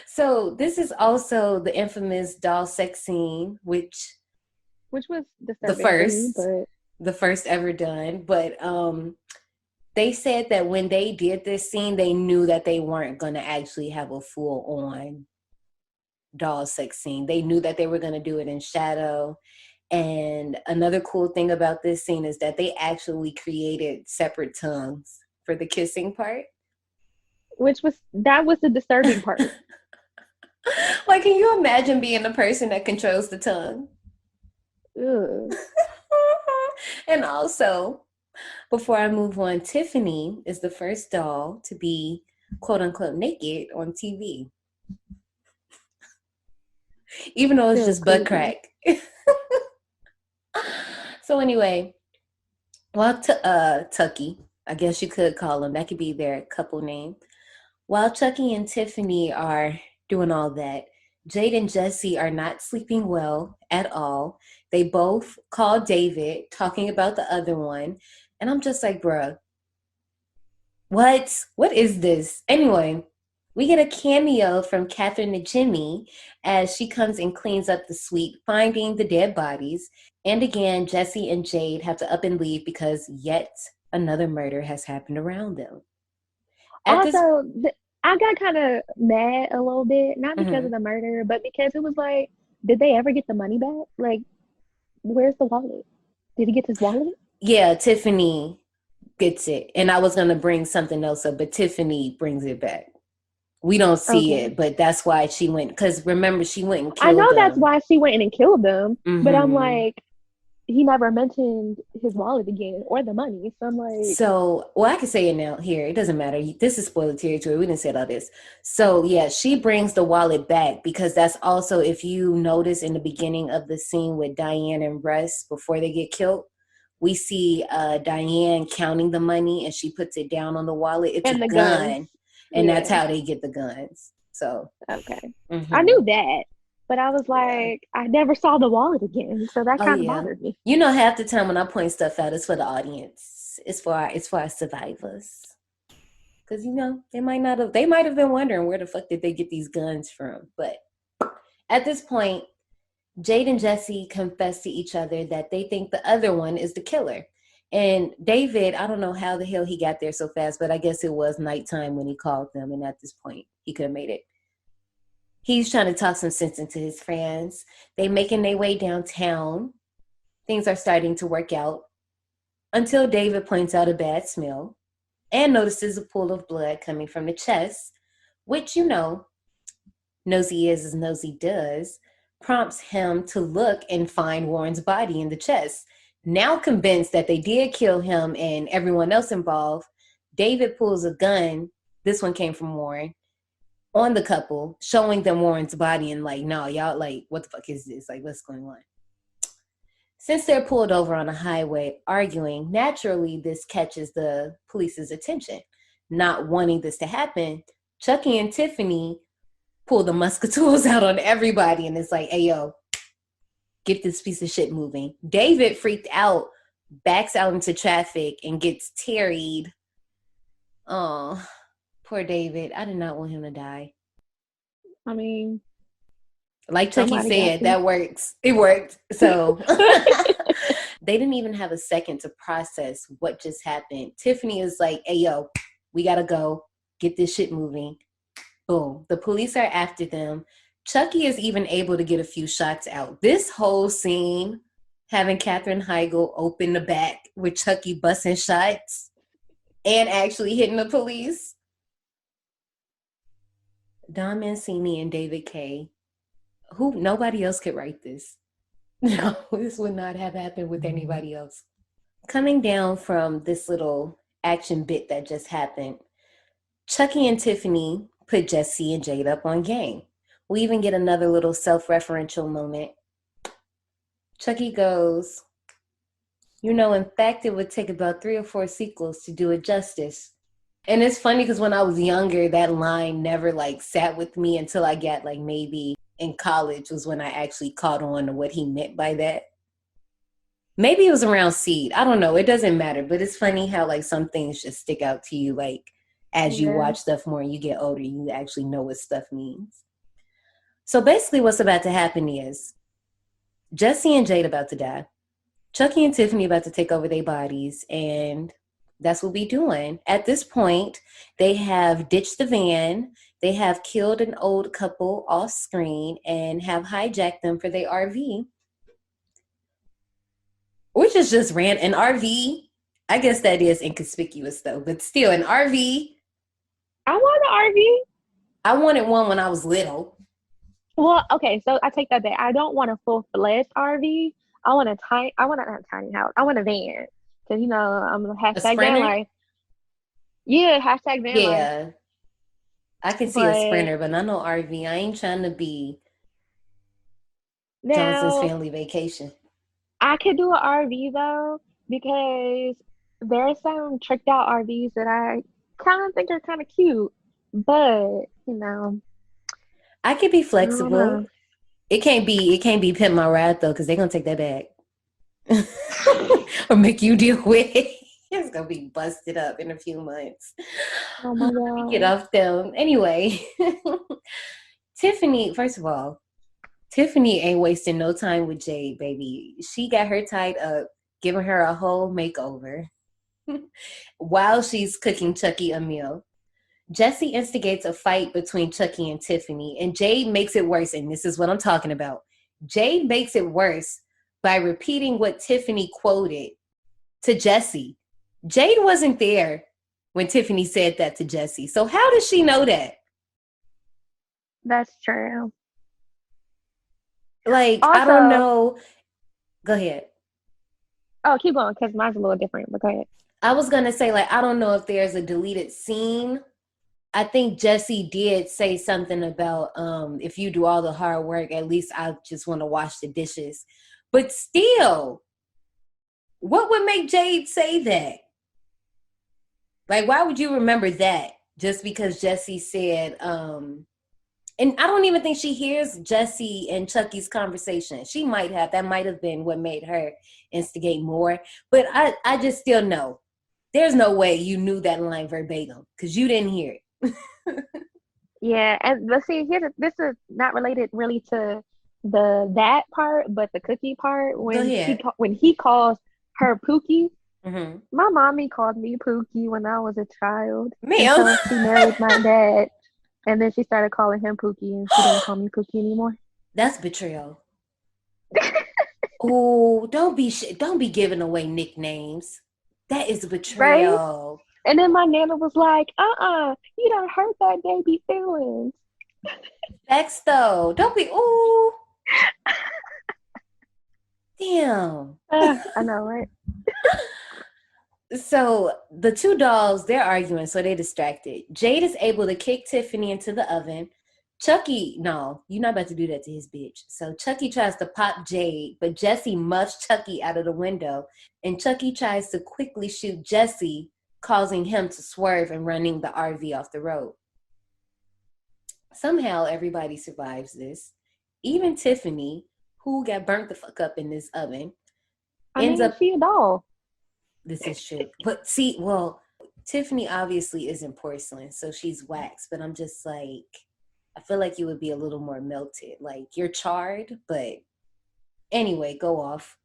So this is also the infamous doll sex scene, which
Which was
the
disturbing for me,
first,
but
the first ever done. But they said that when they did this scene, they knew that they weren't gonna actually have a full on doll sex scene. They knew that they were gonna do it in shadow. And another cool thing about this scene is that they actually created separate tongues for the kissing part.
that was the disturbing part.
Like, can you imagine being the person that controls the tongue?
Ugh.
And also, before I move on, Tiffany is the first doll to be quote unquote naked on TV, even though it's
Still
just butt
creepy.
crack. So, anyway, while Tucky, I guess you could call him, that could be their couple name. While Chucky and Tiffany are doing all that, Jade and Jesse are not sleeping well at all. They both call David, talking about the other one. And I'm just like, bruh, what? What is this? Anyway, we get a cameo from Catherine and Jimmy as she comes and cleans up the suite, finding the dead bodies. And again, Jesse and Jade have to up and leave because yet another murder has happened around them. At this,
Also, I got kind of mad a little bit, not because of
mhm.
the murder, but because it was like, did they ever get the money back? Like, where's the wallet? Did he get his wallet?
Yeah, Tiffany gets it. And I was going to bring something else up, but Tiffany brings it back. We don't see
Okay.
it, but that's why she went. Because remember, she went and
I
killed
know that's
them.
why she went in and killed them, but I'm
Mm-hmm.
like, he never mentioned his wallet again or the money. So I'm like,
So, well, I can say it now here. It doesn't matter. This is spoiler territory. We didn't say all this. So, yeah, she brings the wallet back because that's also, if you notice in the beginning of the scene with Diane and Russ before they get killed, we see Diane counting the money and she puts it down on the wallet. It's a
and the guns.
gun. And that's
Yeah.
how they get the guns. So,
Okay. I
mm-hmm.
knew that, but I was
Yeah.
like, I never saw the wallet again. So that
Oh,
kind of
yeah.
bothered me.
You know, half the time when I point stuff out, it's for the audience. It's for our survivors. Because, you know, they might have been wondering where the fuck did they get these guns from. But at this point, Jade and Jesse confess to each other that they think the other one is the killer. And David, I don't know how the hell he got there so fast, but I guess it was nighttime when he called them. And at this point, he could have made it. He's trying to talk some sense into his friends. They making their way downtown. Things are starting to work out until David points out a bad smell and notices a pool of blood coming from the chest, which, you know, nosy is as nosy does, prompts him to look and find Warren's body in the chest. Now convinced that they did kill him and everyone else involved, David pulls a gun, this one came from Warren, on the couple, showing them Warren's body and like, no, y'all, like, what the fuck is this? Like, what's going on? Since they're pulled over on a highway arguing, naturally this catches the police's attention. Not wanting this to happen, Chucky and Tiffany pull the musketeers out on everybody and it's like, hey, yo, get this piece of shit moving. David, freaked out, backs out into traffic and gets tarried. Oh, poor David. I did not want him to die.
I mean,
like Chucky
somebody got
said,
to.
that works. It worked. So they didn't even have a second to process what just happened. Tiffany is like, hey, yo, we got to go. Get this shit moving. Boom. The police are after them. Chucky is even able to get a few shots out. This whole scene, having Katherine Heigl open the back with Chucky busting shots and actually hitting the police. Don Mancini and David Kay. Nobody else could write this. No, this would not have happened with anybody else. Coming down from this little action bit that just happened, Chucky and Tiffany put Jesse and Jade up on game. We even get another little self-referential moment. Chucky goes, you know, in fact, it would take about 3 or 4 sequels to do it justice. And it's funny because when I was younger, that line never like sat with me until I got like maybe in college was when I actually caught on to what he meant by that. Maybe it was around Seed. I don't know. It doesn't matter. But it's funny how like some things just stick out to you. Like as you watch stuff more and you get older, you actually know what stuff means. So basically what's about to happen is Jesse and Jade about to die. Chucky and Tiffany about to take over their bodies. And that's what we doing. At this point, they have ditched the van. They have killed an old couple off screen and have hijacked them for their RV. Which is just an RV. I guess that is inconspicuous though, but still an RV.
I want an RV.
I wanted one when I was little.
Well, okay, so I take that back. I don't want a full-fledged RV. I want a tiny house. I want a van. Because, you know, I'm a hashtag van life. Yeah, hashtag van life.
Yeah. I can see a Sprinter, but not no RV. I ain't trying to be Johnson's Family Vacation.
I could do an RV, though, because there's some tricked out RVs that I kind of think are kind of cute. But, you know.
I could be flexible. It can't be Pimp My Ride, though, because they're going to take that back. Or make you deal with it. It's going to be busted up in a few months.
Oh, my God.
Get off them. Anyway, Tiffany, first of all, Tiffany ain't wasting no time with Jade, baby. She got her tied up, giving her a whole makeover while she's cooking Chucky a meal. Jesse instigates a fight between Chucky and Tiffany, and Jade makes it worse, and this is what I'm talking about. Jade makes it worse by repeating what Tiffany quoted to Jesse. Jade wasn't there when Tiffany said that to Jesse. So how does she know that?
That's true.
Like, I don't
Also,
know. Go ahead.
oh, keep going because mine's a little different. But go ahead.
I was going to say, like, I don't know if there's a deleted scene. I think Jesse did say something about if you do all the hard work, at least I just want to wash the dishes. But still, what would make Jade say that? Like, why would you remember that? Just because Jesse said, and I don't even think she hears Jesse and Chucky's conversation. She might have. That might have been what made her instigate more. But I just still know. There's no way you knew that line verbatim because you didn't hear it.
Yeah, and but see, this is not related really to that part, but the cookie part
Go
when
ahead.
when he calls her Pookie.
Mm-hmm.
My mommy called me Pookie when I was a child
Ma'am.
until she married my dad, and then she started calling him Pookie, and she doesn't call me Pookie anymore.
That's betrayal. Oh, don't be giving away nicknames. That is
Right?
betrayal.
And then my nana was like, you don't hurt that baby feelings.
Facts though. Don't be ooh. Damn.
I know, right?
So the two dolls, they're arguing, so they're distracted. Jade is able to kick Tiffany into the oven. Chucky, no, you're not about to do that to his bitch. So Chucky tries to pop Jade, but Jesse muffs Chucky out of the window, and Chucky tries to quickly shoot Jesse, causing him to swerve and running the RV off the road. Somehow everybody survives this. Even Tiffany, who got burnt the fuck up in this oven, ends up.
She a doll.
This is true. But see, well, Tiffany obviously isn't porcelain, so she's wax, but I'm just like, I feel like you would be a little more melted. Like, you're charred, but anyway, go off.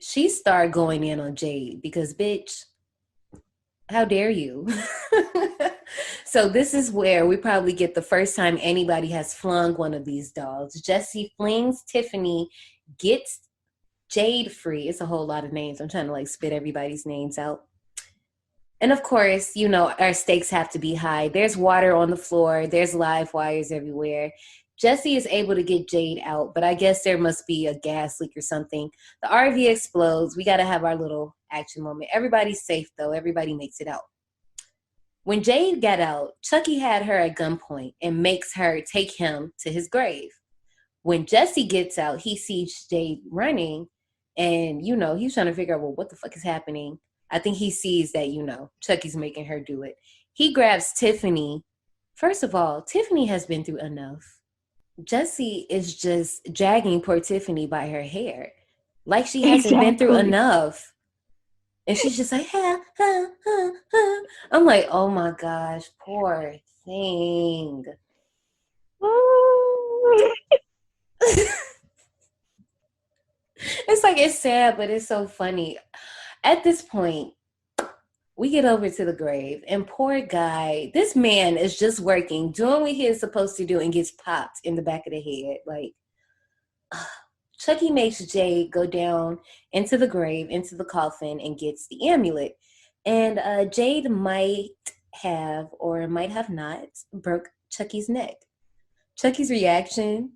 She started going in on Jade because, bitch, how dare you? So this is where we probably get the first time anybody has flung one of these dolls. Jesse flings Tiffany, gets Jade free. It's a whole lot of names. I'm trying to like spit everybody's names out. And of course, you know, our stakes have to be high. There's water on the floor. There's live wires everywhere. Jesse is able to get Jade out, but I guess there must be a gas leak or something. The RV explodes. We got to have our little action moment. Everybody's safe, though. Everybody makes it out. When Jade got out, Chucky had her at gunpoint and makes her take him to his grave. When Jesse gets out, he sees Jade running, and, you know, he's trying to figure out, well, what the fuck is happening? I think he sees that, you know, Chucky's making her do it. He grabs Tiffany. First of all, Tiffany has been through enough. Jesse is just dragging poor Tiffany by her hair. Like she hasn't been through enough. And she's just like, ha, ha, ha, ha. I'm like, oh my gosh, poor thing. It's like, it's sad, but it's so funny. At this point, we get over to the grave, and poor guy, this man is just working, doing what he is supposed to do, and gets popped in the back of the head. Like, Chucky makes Jade go down into the grave, into the coffin, and gets the amulet. And Jade might have, or might have not, broke Chucky's neck. Chucky's reaction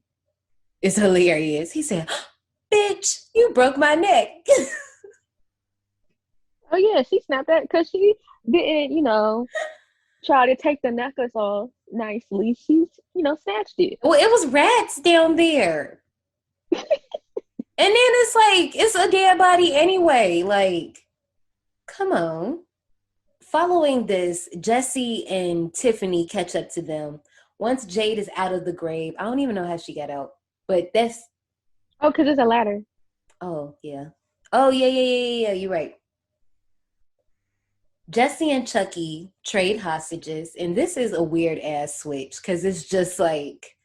is hilarious. He said, bitch, you broke my neck.
Oh yeah, she snapped that because she didn't, try to take the necklace off nicely. She, snatched it.
Well, it was rats down there. And then it's like, it's a dead body anyway. Like, come on. Following this, Jesse and Tiffany catch up to them. Once Jade is out of the grave, I don't even know how she got out, but that's...
Oh, because it's a ladder.
Oh, yeah. Oh, yeah, you're right. Jesse and Chucky trade hostages, and this is a weird-ass switch, because it's just like...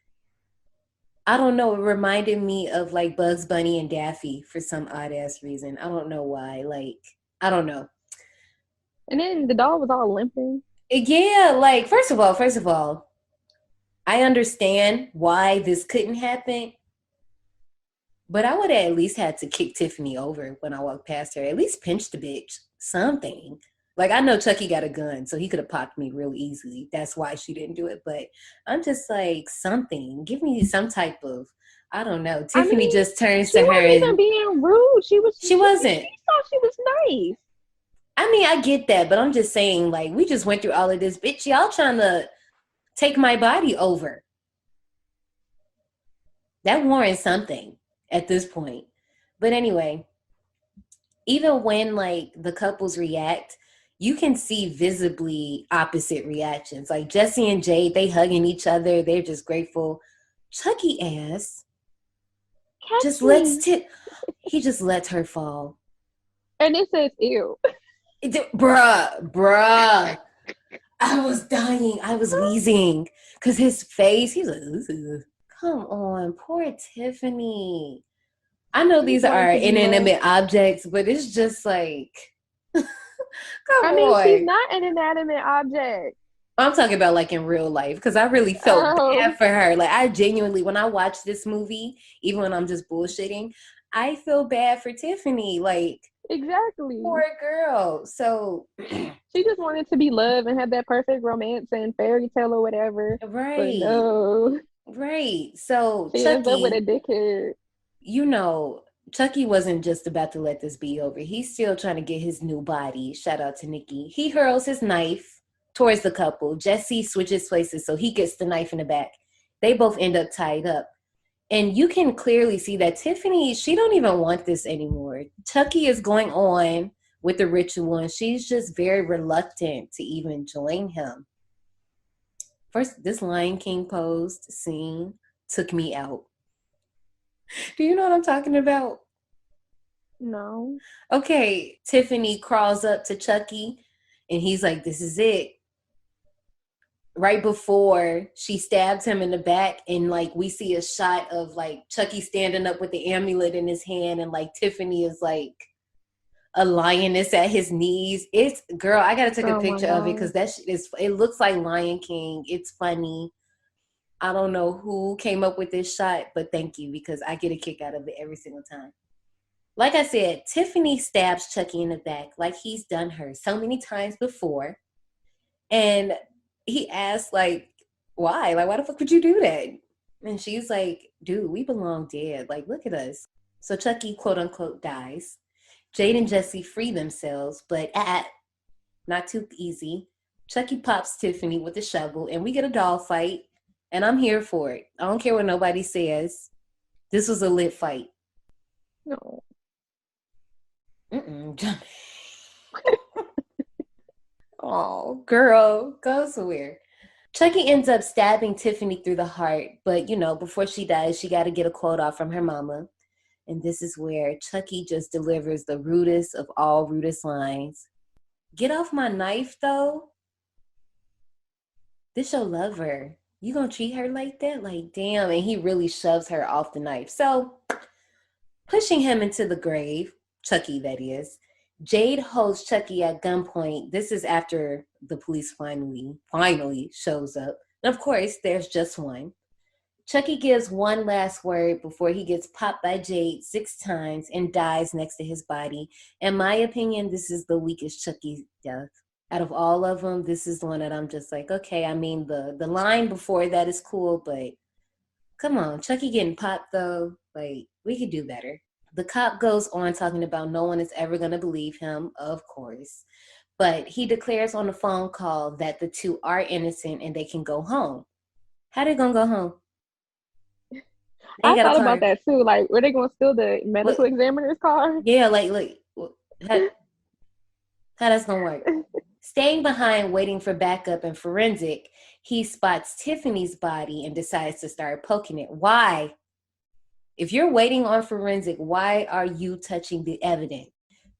I don't know. It reminded me of like Bugs Bunny and Daffy for some odd ass reason. I don't know why. Like, I don't know.
And then the doll was all limping.
Yeah, like first of all, I understand why this couldn't happen, but I would have at least had to kick Tiffany over when I walked past her. At least pinch the bitch. Something. Like, I know Chucky got a gun, so he could have popped me real easily. That's why she didn't do it. But I'm just like, something. Give me some type of, I don't know.
I
Tiffany
mean,
just turns
she
to her
wasn't even
and
being rude. She was.
she wasn't.
She thought she was nice.
I mean, I get that, but I'm just saying, like, we just went through all of this. Bitch, y'all trying to take my body over. That warrants something at this point. But anyway, even when like the couples react, you can see visibly opposite reactions. Like Jesse and Jade, they hugging each other. They're just grateful. Chucky ass just
Catch
lets
me.
he just lets her fall.
And it says ew.
Bruh. I was dying. I was wheezing. Cause his face, he's like, ugh. Come on, poor Tiffany. I know
She
these
just wanted
are
to be loved.
inanimate objects, but it's just like, come
I mean, she's
on.
not an inanimate object.
I'm talking about like in real life because I really felt
Oh,
bad for her. Like I genuinely, when I watch this movie, even when I'm just bullshitting, I feel bad for Tiffany. Like
exactly.
poor girl. So
She just wanted to be loved and have that perfect romance and fairy tale or whatever. But
right,
no,
right. So
she ends up with a
Chucky,
dickhead.
you know, Chucky wasn't just about to let this be over. He's still trying to get his new body. Shout out to Nikki. He hurls his knife towards the couple. Jesse switches places, so he gets the knife in the back. They both end up tied up. And you can clearly see that Tiffany, she don't even want this anymore. Chucky is going on with the ritual, and she's just very reluctant to even join him. First, this Lion King posed scene took me out. Do you know what I'm talking about?
No.
Okay, Tiffany crawls up to Chucky and he's like, this is it. Right before she stabs him in the back, and like we see a shot of like Chucky standing up with the amulet in his hand, and like Tiffany is like a lioness at his knees. It's girl, I gotta take a
Oh my
picture of it
god.
because that shit is, it looks like Lion King. It's funny. I don't know who came up with this shot, but thank you because I get a kick out of it every single time. Like I said, Tiffany stabs Chucky in the back like he's done her so many times before. And he asks, like, why? Like, why the fuck would you do that? And she's like, dude, we belong dead. Like, look at us. So Chucky, quote unquote, dies. Jade and Jesse free themselves, but not too easy. Chucky pops Tiffany with a shovel, and we get a doll fight. And I'm here for it. I don't care what nobody says. This was a lit fight.
No.
Oh, girl, go somewhere. Chucky ends up stabbing Tiffany through the heart, but you know, before she dies, she got to get a quote off from her mama. And this is where Chucky just delivers the rudest of all rudest lines. Get off my knife, though. This your lover. You gonna treat her like that? Like, damn. And he really shoves her off the knife. So, pushing him into the grave, Chucky, that is. Jade holds Chucky at gunpoint. This is after the police finally shows up. And of course, there's just one. Chucky gives one last word before he gets popped by Jade 6 times and dies next to his body. In my opinion, this is the weakest Chucky death. Out of all of them, this is the one that I'm just like, okay, I mean, the line before that is cool, but come on, Chucky getting popped though, like, we could do better. The cop goes on talking about no one is ever going to believe him, of course. But he declares on the phone call that the two are innocent and they can go home. How they going to go home? They ain't
I
got a
thought about
car.
that too. Like, were they gonna steal the medical
What?
examiner's car?
Yeah, like how that's going to work? Staying behind, waiting for backup and forensic, he spots Tiffany's body and decides to start poking it. Why? If you're waiting on forensic, why are you touching the evidence?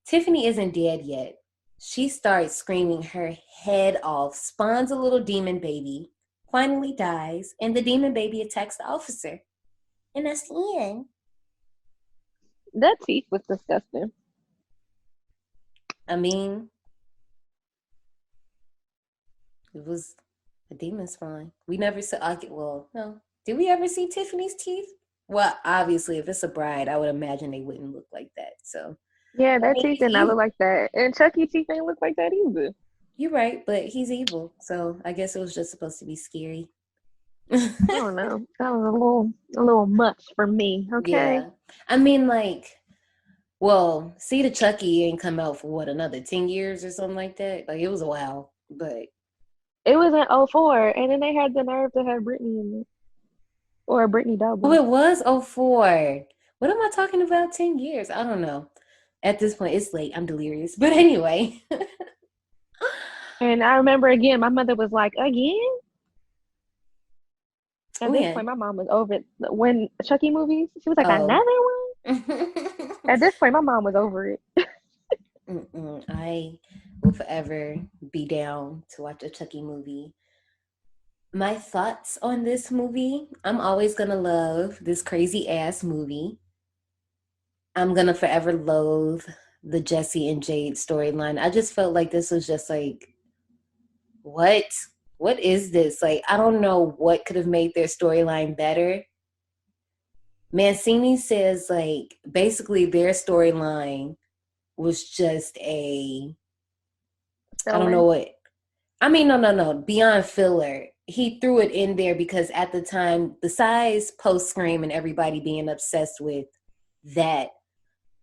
Tiffany isn't dead yet. She starts screaming her head off, spawns a little demon baby, finally dies, and the demon baby attacks the officer. And that's the end.
That teeth was disgusting.
I mean, it was a demon spawn. We never saw, well, no. Did we ever see Tiffany's teeth? Well, obviously, if it's a bride, I would imagine they wouldn't look like that. So,
Yeah,
I
that
mean,
teeth
he's
did not look
evil.
like that. And Chucky teeth ain't look like that either.
You're right, but he's evil. So I guess it was just supposed to be scary.
I don't know. That was a little much for me. Okay.
Yeah. I mean, like, well, see, the Chucky ain't come out for what, another 10 years or something like that? Like, it was a while, but.
It was in '04, and then they had the nerve to have Britney in it. Or a Britney
Oh,
double.
it was '04. What am I talking about? 10 years? I don't know. At this point, it's late. I'm delirious. But anyway.
And I remember again, my mother was like, again? At this point,
When?
my mom was over it. When Chucky movies, she was like,
Oh.
another one? At this point, my mom was over it.
I will forever be down to watch a Chucky movie. My thoughts on this movie, I'm always going to love this crazy ass movie. I'm going to forever loathe the Jesse and Jade storyline. I just felt like this was just like, what? What is this? Like, I don't know what could have made their storyline better. Mancini says, like, basically their storyline was just I don't
Filler.
know what. I mean, no. Beyond filler. He threw it in there because at the time, besides post Scream and everybody being obsessed with that,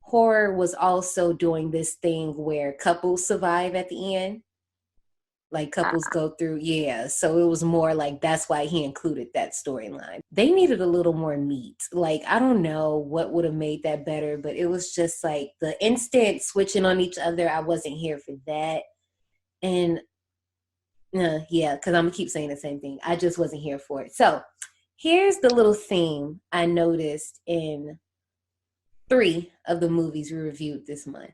horror was also doing this thing where couples survive at the end. Like couples
Ah,
go through, yeah. So it was more like that's why he included that storyline. They needed a little more meat. Like, I don't know what would have made that better, but it was just like the instant switching on each other. I wasn't here for that. And yeah, because I'm gonna keep saying the same thing. I just wasn't here for it. So here's the little theme I noticed in 3 of the movies we reviewed this month.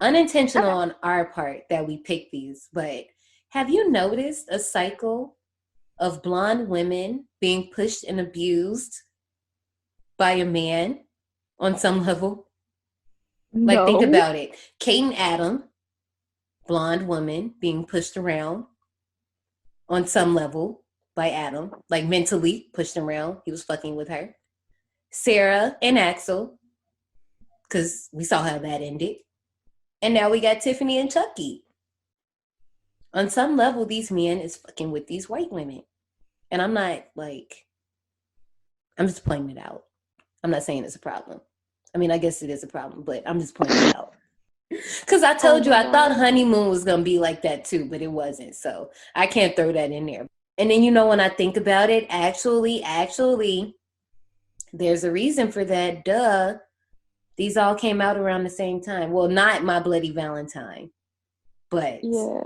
Unintentional
okay.
on our part that we picked these, but have you noticed a cycle of blonde women being pushed and abused by a man on some level? Like, think
No.
about it. Kate and Adam, blonde woman being pushed around on some level by Adam, like mentally pushed around. He was fucking with her. Sarah and Axel, because we saw how that ended. And now we got Tiffany and Chucky. On some level, these men is fucking with these white women. And I'm not like, I'm just pointing it out. I'm not saying it's a problem. I mean, I guess it is a problem, but I'm just pointing it out. Because I
Oh
told you,
my
I thought
God.
Honeymoon was going to be like that too, but it wasn't. So I can't throw that in there. And then, when I think about it, actually, there's a reason for that. Duh. These all came out around the same time. Well, not My Bloody Valentine, but
Yeah.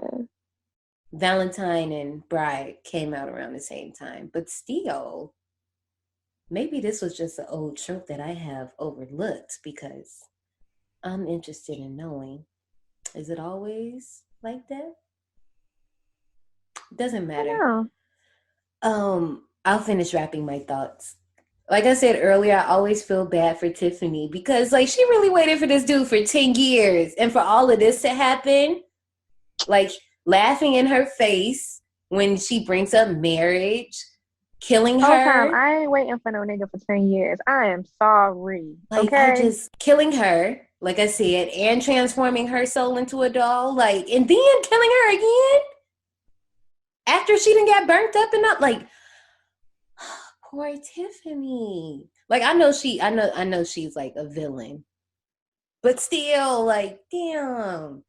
Valentine and Bride came out around the same time. But still, maybe this was just an old trope that I have overlooked because I'm interested in knowing. Is it always like that? Doesn't
I
matter.
don't know.
I'll finish wrapping my thoughts. Like I said earlier, I always feel bad for Tiffany because like she really waited for this dude for 10 years and for all of this to happen, like laughing in her face when she brings up marriage, killing
Whole time,
her.
I ain't waiting for no nigga for 10 years. I am sorry.
Like I
Okay?
just killing her, like I said, and transforming her soul into a doll, like, and then killing her again after she done got burnt up and up. Like, poor Tiffany. Like I know she's like a villain, but still, like, damn,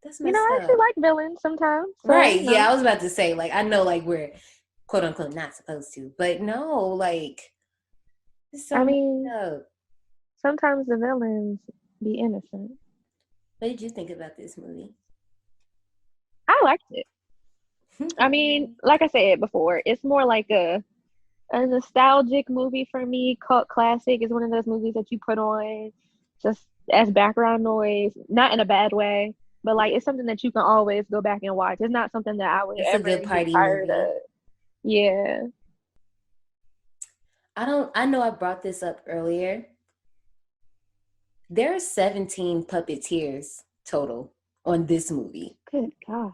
that's
You know,
messed
I actually
up.
like villains sometimes. So,
Right? Yeah, I was about to say, like, I know, like, we're quote unquote not supposed to, but no, like, it's so
I
messed
mean,
up.
sometimes the villains be innocent.
What did you think about this movie?
I liked it. I mean, like I said before, it's more like a nostalgic movie for me. Cult classic is one of those movies that you put on just as background noise, not in a bad way, but like it's something that you can always go back and watch. It's not something that I would
It's a
ever
good
get
party
tired
movie.
of. Yeah.
I know I brought this up earlier. There are 17 puppeteers total on this movie.
Good God.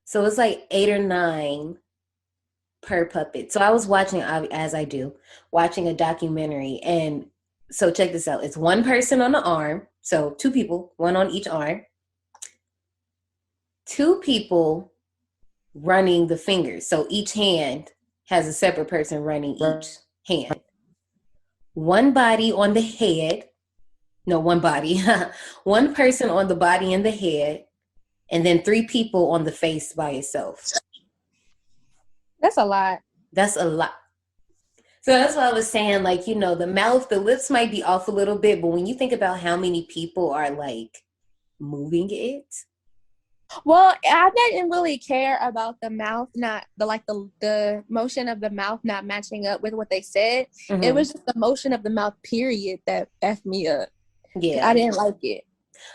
So it's like 8 or 9 per puppet. So I was watching, as I do, watching a documentary, and So check this out. It's one person on the arm. So two people, one on each arm. Two people running the fingers. So each hand has a separate person running each hand. One body on the head. No, one body. One person on the body and the head. And then three people on the face by itself.
That's a lot.
That's a lot. So that's what I was saying. Like, you know, the mouth, the lips might be off a little bit, but when you think about how many people are like moving it.
Well, I didn't really care about the mouth, not the motion of the mouth not matching up with what they said.
Mm-hmm.
It was just the motion of the mouth, period, that effed me up.
Yeah.
I didn't like it.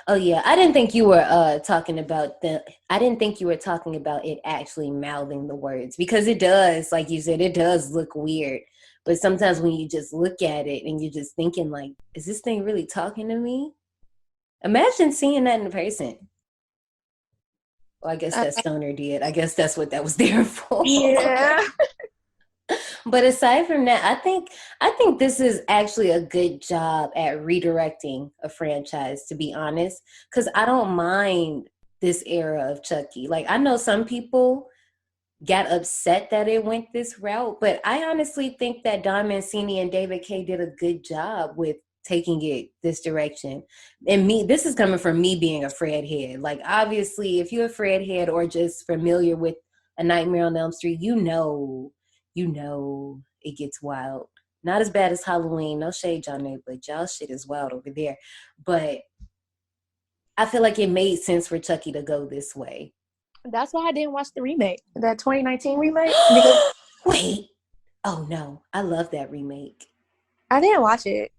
Oh yeah, I didn't think you were talking about it actually mouthing the words, because it does, like you said, it does look weird. But sometimes when you just look at it and you're just thinking like, is this thing really talking to me? Imagine seeing that in person. Well, I guess that stoner did. I guess that's what that was there for.
Yeah.
But aside from that, I think this is actually a good job at redirecting a franchise, to be honest, because I don't mind this era of Chucky. Like, I know some people got upset that it went this route, but I honestly think that Don Mancini and David Kay did a good job with taking it this direction. And this is coming from me being a Fred head. Like, obviously, if you're a Fred head or just familiar with A Nightmare on Elm Street, you know it gets wild. Not as bad as Halloween, no shade, y'all know, but y'all shit is wild over there. But I feel like it made sense for Chucky to go this way.
That's why I didn't watch the remake, the 2019 remake.
Wait. Oh no, I love that remake.
I didn't watch it.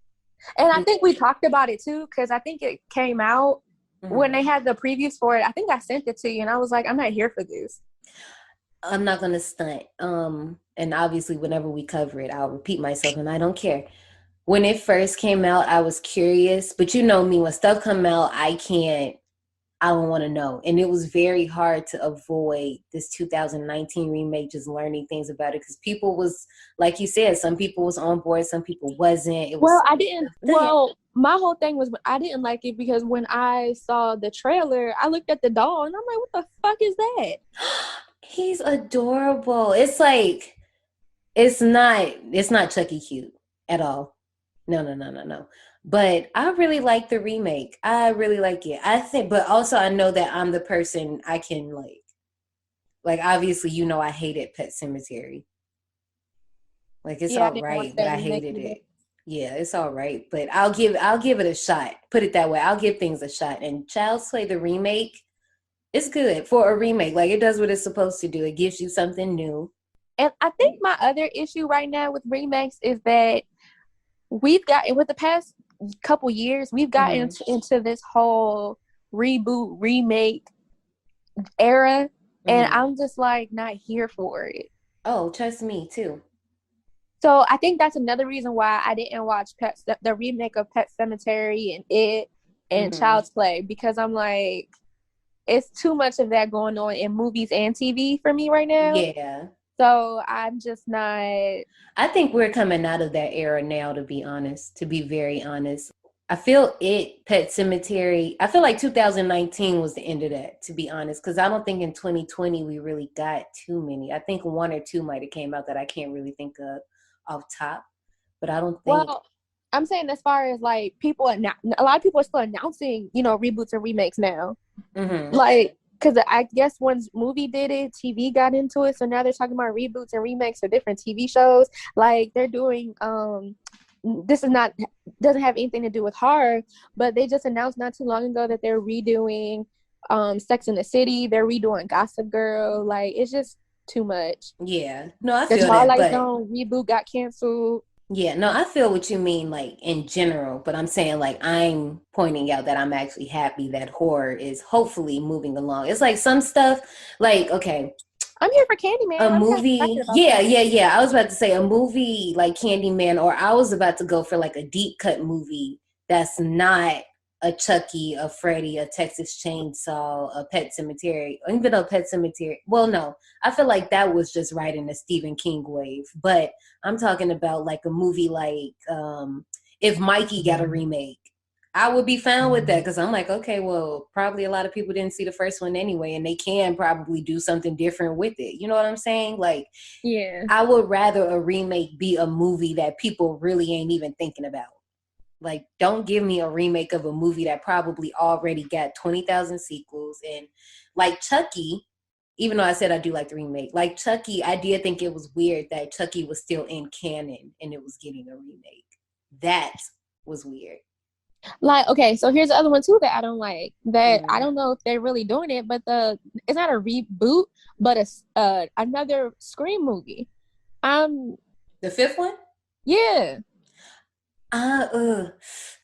And I think we talked about it too, because I think it came out when they had the previews for it. I think I sent it to you and I was like, I'm not here for this.
I'm not going to stunt. And obviously, whenever we cover it, I'll repeat myself, and I don't care. When it first came out, I was curious. But you know me, when stuff come out, I don't want to know. And it was very hard to avoid this 2019 remake, just learning things about it. Because people was, like you said, some people was on board, some people wasn't.
My whole thing was I didn't like it because when I saw the trailer, I looked at the doll and I'm like, what the fuck is that?
He's adorable. It's like, it's not Chucky cute at all. No. But I really like the remake. I really like it. I think, but also I know that I'm the person I can like obviously, you know, I hated Pet Sematary. Like, it's all right, but I hated it. Yeah, it's all right, but I'll give it a shot. Put it that way. I'll give things a shot. And Child's Play, the remake, it's good for a remake. Like, it does what it's supposed to do. It gives you something new.
And I think my other issue right now with remakes is that we've gotten, with the past couple years, we've gotten into this whole reboot, remake era, and I'm just like not here for it.
Oh, trust me too.
So I think that's another reason why I didn't watch the remake of Pet Sematary and It and Child's Play, because I'm like, it's too much of that going on in movies and TV for me right now.
Yeah.
So I'm just not.
I think we're coming out of that era now, to be honest, to be very honest. I feel Pet Sematary, I feel like 2019 was the end of that, to be honest, because I don't think in 2020 we really got too many. I think one or two might have came out that I can't really think of off top, but I don't think.
Well, I'm saying as far as like a lot of people are still announcing, you know, reboots and remakes now. Like, because I guess once movie did it, TV got into it, so now they're talking about reboots and remakes of different TV shows. Like, they're doing doesn't have anything to do with horror, but they just announced not too long ago that they're redoing Sex and the City. They're redoing Gossip Girl. Like, it's just too much.
Yeah, no, I feel
that. The
Twilight
Zone reboot got canceled.
Yeah, no, I feel what you mean, like, in general, but I'm saying, like, I'm pointing out that I'm actually happy that horror is hopefully moving along. It's like some stuff, like, okay.
I'm here for Candyman.
A movie, yeah. I was about to say a movie like Candyman, or I was about to go for like a deep cut movie that's not a Chucky, a Freddy, a Texas Chainsaw, a Pet Sematary, or even a Pet Sematary. Well, no, I feel like that was just riding the Stephen King wave. But I'm talking about like a movie like if Mikey got a remake. I would be fine with that because I'm like, okay, well, probably a lot of people didn't see the first one anyway, and they can probably do something different with it. You know what I'm saying? Like,
Yeah.
I would rather a remake be a movie that people really ain't even thinking about. Like, don't give me a remake of a movie that probably already got 20,000 sequels. And like Chucky, even though I said I do like the remake, like Chucky, I did think it was weird that Chucky was still in canon and it was getting a remake. That was weird.
Like, okay, so here's the other one too that I don't like. That I don't know if they're really doing it, but it's not a reboot, but it's another Scream movie.
The fifth one?
Yeah.
I'm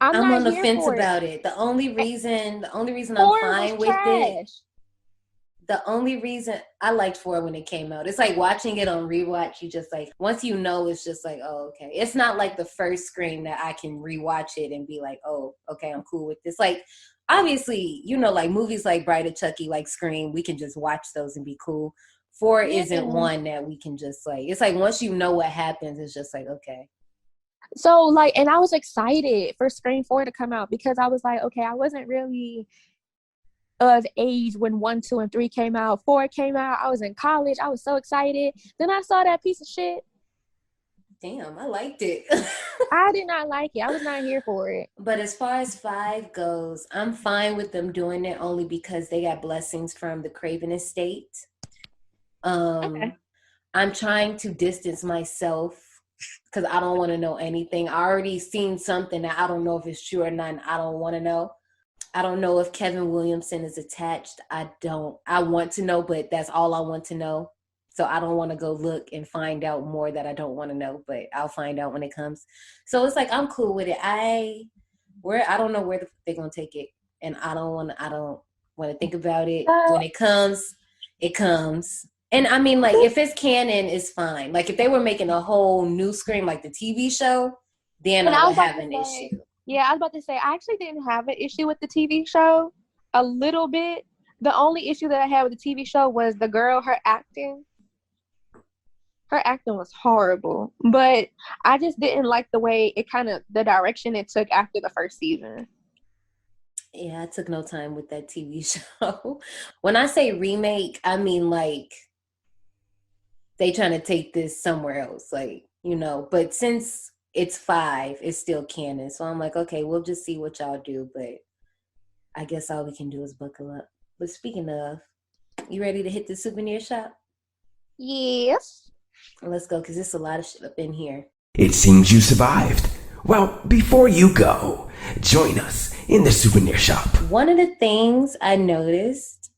not
on the
here
fence
for
about it. The only reason I'm
4 was
fine with
trash.
it. The only reason I liked 4 when it came out, it's like watching it on rewatch. You just like, once you know, it's just like, oh, okay. It's not like the first Scream that I can rewatch it and be like, oh, okay, I'm cool with this. Like, obviously, you know, like movies like Bride of Chucky, like Scream, we can just watch those and be cool. 4 isn't one that we can just like, it's like once you know what happens, it's just like, okay.
So like, and I was excited for Scream 4 to come out because I was like, okay, I wasn't really of age when 1, 2, and 3 came out. 4 came out. I was in college. I was so excited. Then I saw that piece of shit.
Damn, I liked it.
I did not like it. I was not here for it.
But as far as 5 goes, I'm fine with them doing it only because they got blessings from the Craven estate.
Okay.
I'm trying to distance myself because I don't want to know anything. I already seen something that I don't know if it's true or not, and I don't want to know. I don't know if Kevin Williamson is attached. I want to know, but that's all I want to know. So I don't want to go look and find out more that I don't want to know, but I'll find out when it comes. So it's like, I'm cool with it. I don't know where they're going to take it. And I don't want to think about it. When it comes, it comes. And I mean, like, if it's canon, it's fine. Like, if they were making a whole new Scream, like the TV show, then I would have an issue.
Yeah, I was about to say, I actually didn't have an issue with the TV show a little bit. The only issue that I had with the TV show was the girl, her acting. Her acting was horrible. But I just didn't like the way the direction it took after the first season.
Yeah, I took no time with that TV show. When I say remake, I mean, like, they trying to take this somewhere else. Like, you know, but since it's 5, it's still canon. So I'm like, okay, we'll just see what y'all do. But I guess all we can do is buckle up. But speaking of, you ready to hit the souvenir shop?
Yes.
Let's go, because there's a lot of shit up in here.
It seems you survived. Well, before you go, join us in the souvenir shop.
One of the things I noticed,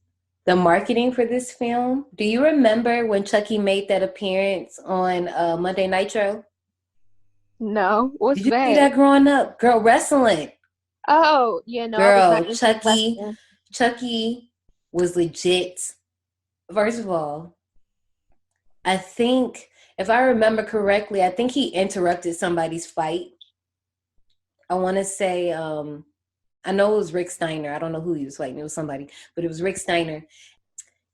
the marketing for this film, do you remember when Chucky made that appearance on Monday Nitro?
No, what's
Did you
that?
see that growing up? Girl, wrestling.
Oh, yeah, no.
Girl, Chucky was legit. First of all, I think, if I remember correctly, I think he interrupted somebody's fight. I want to say, I know it was Rick Steiner. I don't know who he was fighting. It was somebody, but it was Rick Steiner.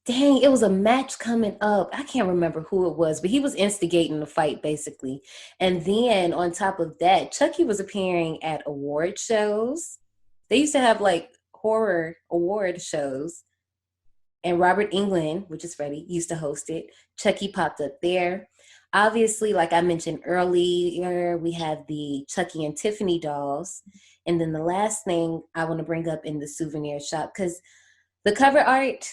Dang, it was a match coming up. I can't remember who it was, but he was instigating the fight, basically. And then on top of that, Chucky was appearing at award shows. They used to have like horror award shows. And Robert Englund, which is Freddie, used to host it. Chucky popped up there. Obviously, like I mentioned earlier, we have the Chucky and Tiffany dolls. And then the last thing I want to bring up in the souvenir shop, because the cover art,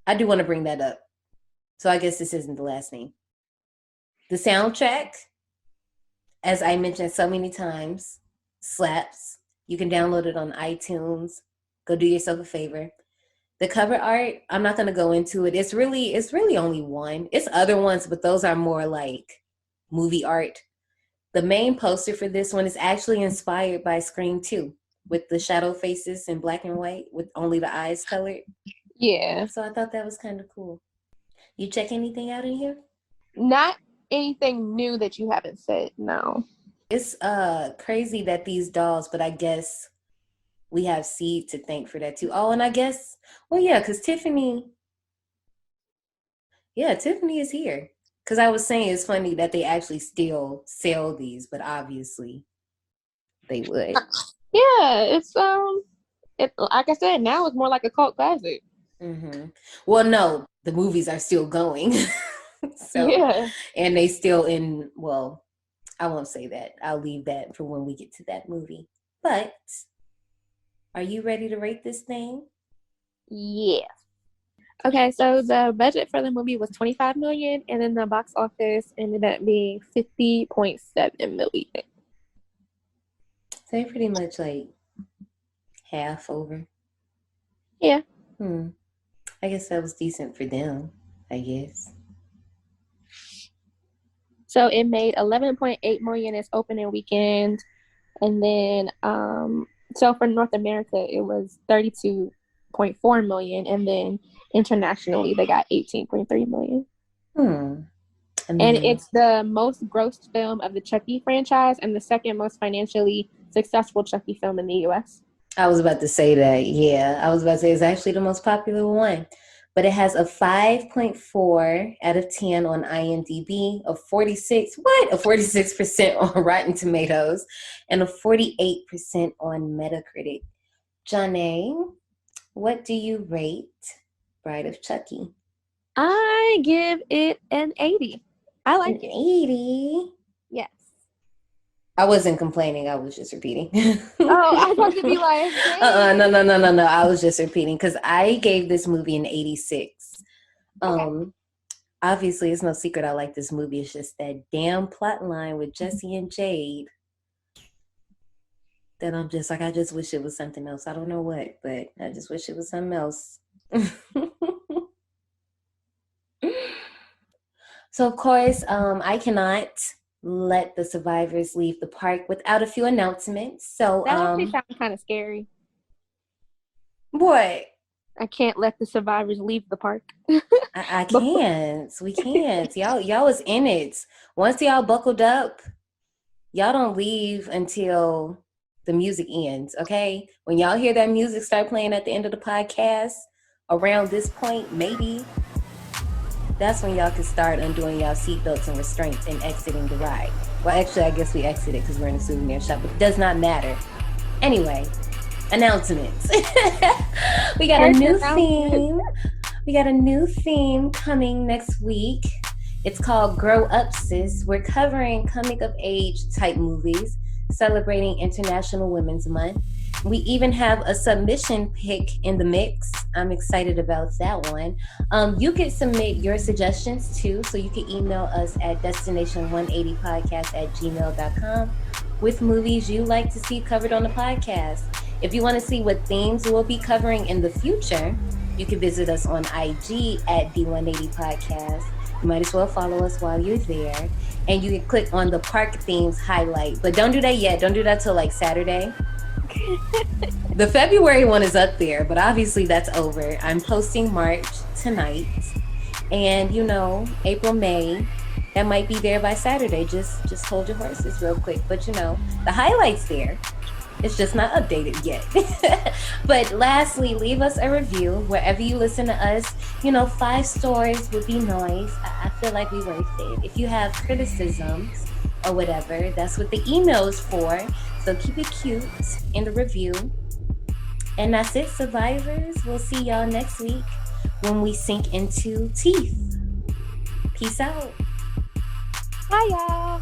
I do want to bring that up. So I guess this isn't the last name. The soundtrack, as I mentioned so many times, slaps. You can download it on iTunes. Go do yourself a favor. The cover art, I'm not going to go into it. It's really only one. It's other ones, but those are more like movie art. The main poster for this one is actually inspired by Scream 2 with the shadow faces in black and white with only the eyes colored.
Yeah.
So I thought that was kind of cool. You check anything out in here?
Not anything new that you haven't said, no.
It's crazy that these dolls, but I guess we have Seed to thank for that too. Oh, and I guess, well, yeah, because Tiffany is here. Because I was saying it's funny that they actually still sell these, but obviously they would.
Yeah, it's it like I said, now it's more like a cult classic.
Mm-hmm. Well, no, the movies are still going. So,
Yeah.
and they still in, well, I won't say that. I'll leave that for when we get to that movie. But are you ready to rate this thing?
Yeah. Okay, so the budget for the movie was 25 million, and then the box office ended up being 50.7 million.
So they're pretty much like half over.
Yeah.
I guess that was decent for them, I guess.
So it made 11.8 million its opening weekend, and then so for North America it was 32.4 million, and then internationally they got 18.3 million. And it's the most grossed film of the Chucky franchise and the second most financially successful Chucky film in the US.
I was about to say that. Yeah, I was about to say it's actually the most popular one. But it has a 5.4 out of 10 on IMDb, a 46% on Rotten Tomatoes, and a 48% on Metacritic. Janae, what do you rate Bride of Chucky?
I give it an 80. I like
An
it.
80?
Yes.
I wasn't complaining. I was just repeating.
Oh, I thought to be like,
No. I was just repeating because I gave this movie an 86.
Okay.
Obviously, it's no secret I like this movie. It's just that damn plot line with Jesse and Jade that I'm just like, I just wish it was something else. I don't know what, but I just wish it was something else. So, of course, I cannot let the survivors leave the park without a few announcements. So,
that actually sounds kind of scary.
what?
I can't let the survivors leave the park.
I can't. We can't. Y'all was in it. Once y'all buckled up, y'all don't leave until the music ends, okay? When y'all hear that music start playing at the end of the podcast, around this point, maybe, that's when y'all can start undoing y'all seatbelts and restraints and exiting the ride. Well, actually, I guess we exited because we're in a souvenir shop, but it does not matter. Anyway, announcements. We got a new theme. We got a new theme coming next week. It's called Grow Up Sis. We're covering coming of age type movies, celebrating International Women's Month. We even have a submission pick in the mix. I'm excited about that one. You can submit your suggestions too, so you can email us at destination180podcast@gmail.com with movies you like to see covered on the podcast. If you want to see what themes we'll be covering in the future, you can visit us on IG at D180podcast. You might as well follow us while you're there. And you can click on the park themes highlight. But don't do that yet. Don't do that till like Saturday. The February one is up there, but obviously that's over. I'm posting March tonight. And April, May, that might be there by Saturday. Just hold your horses real quick. But the highlight's there. It's just not updated yet. But lastly, leave us a review wherever you listen to us. 5 stars would be nice. I feel like we worth it. If you have criticisms or whatever, that's what the email is for. So keep it cute in the review. And that's it, survivors. We'll see y'all next week when we sink into teeth. Peace out.
Bye, y'all.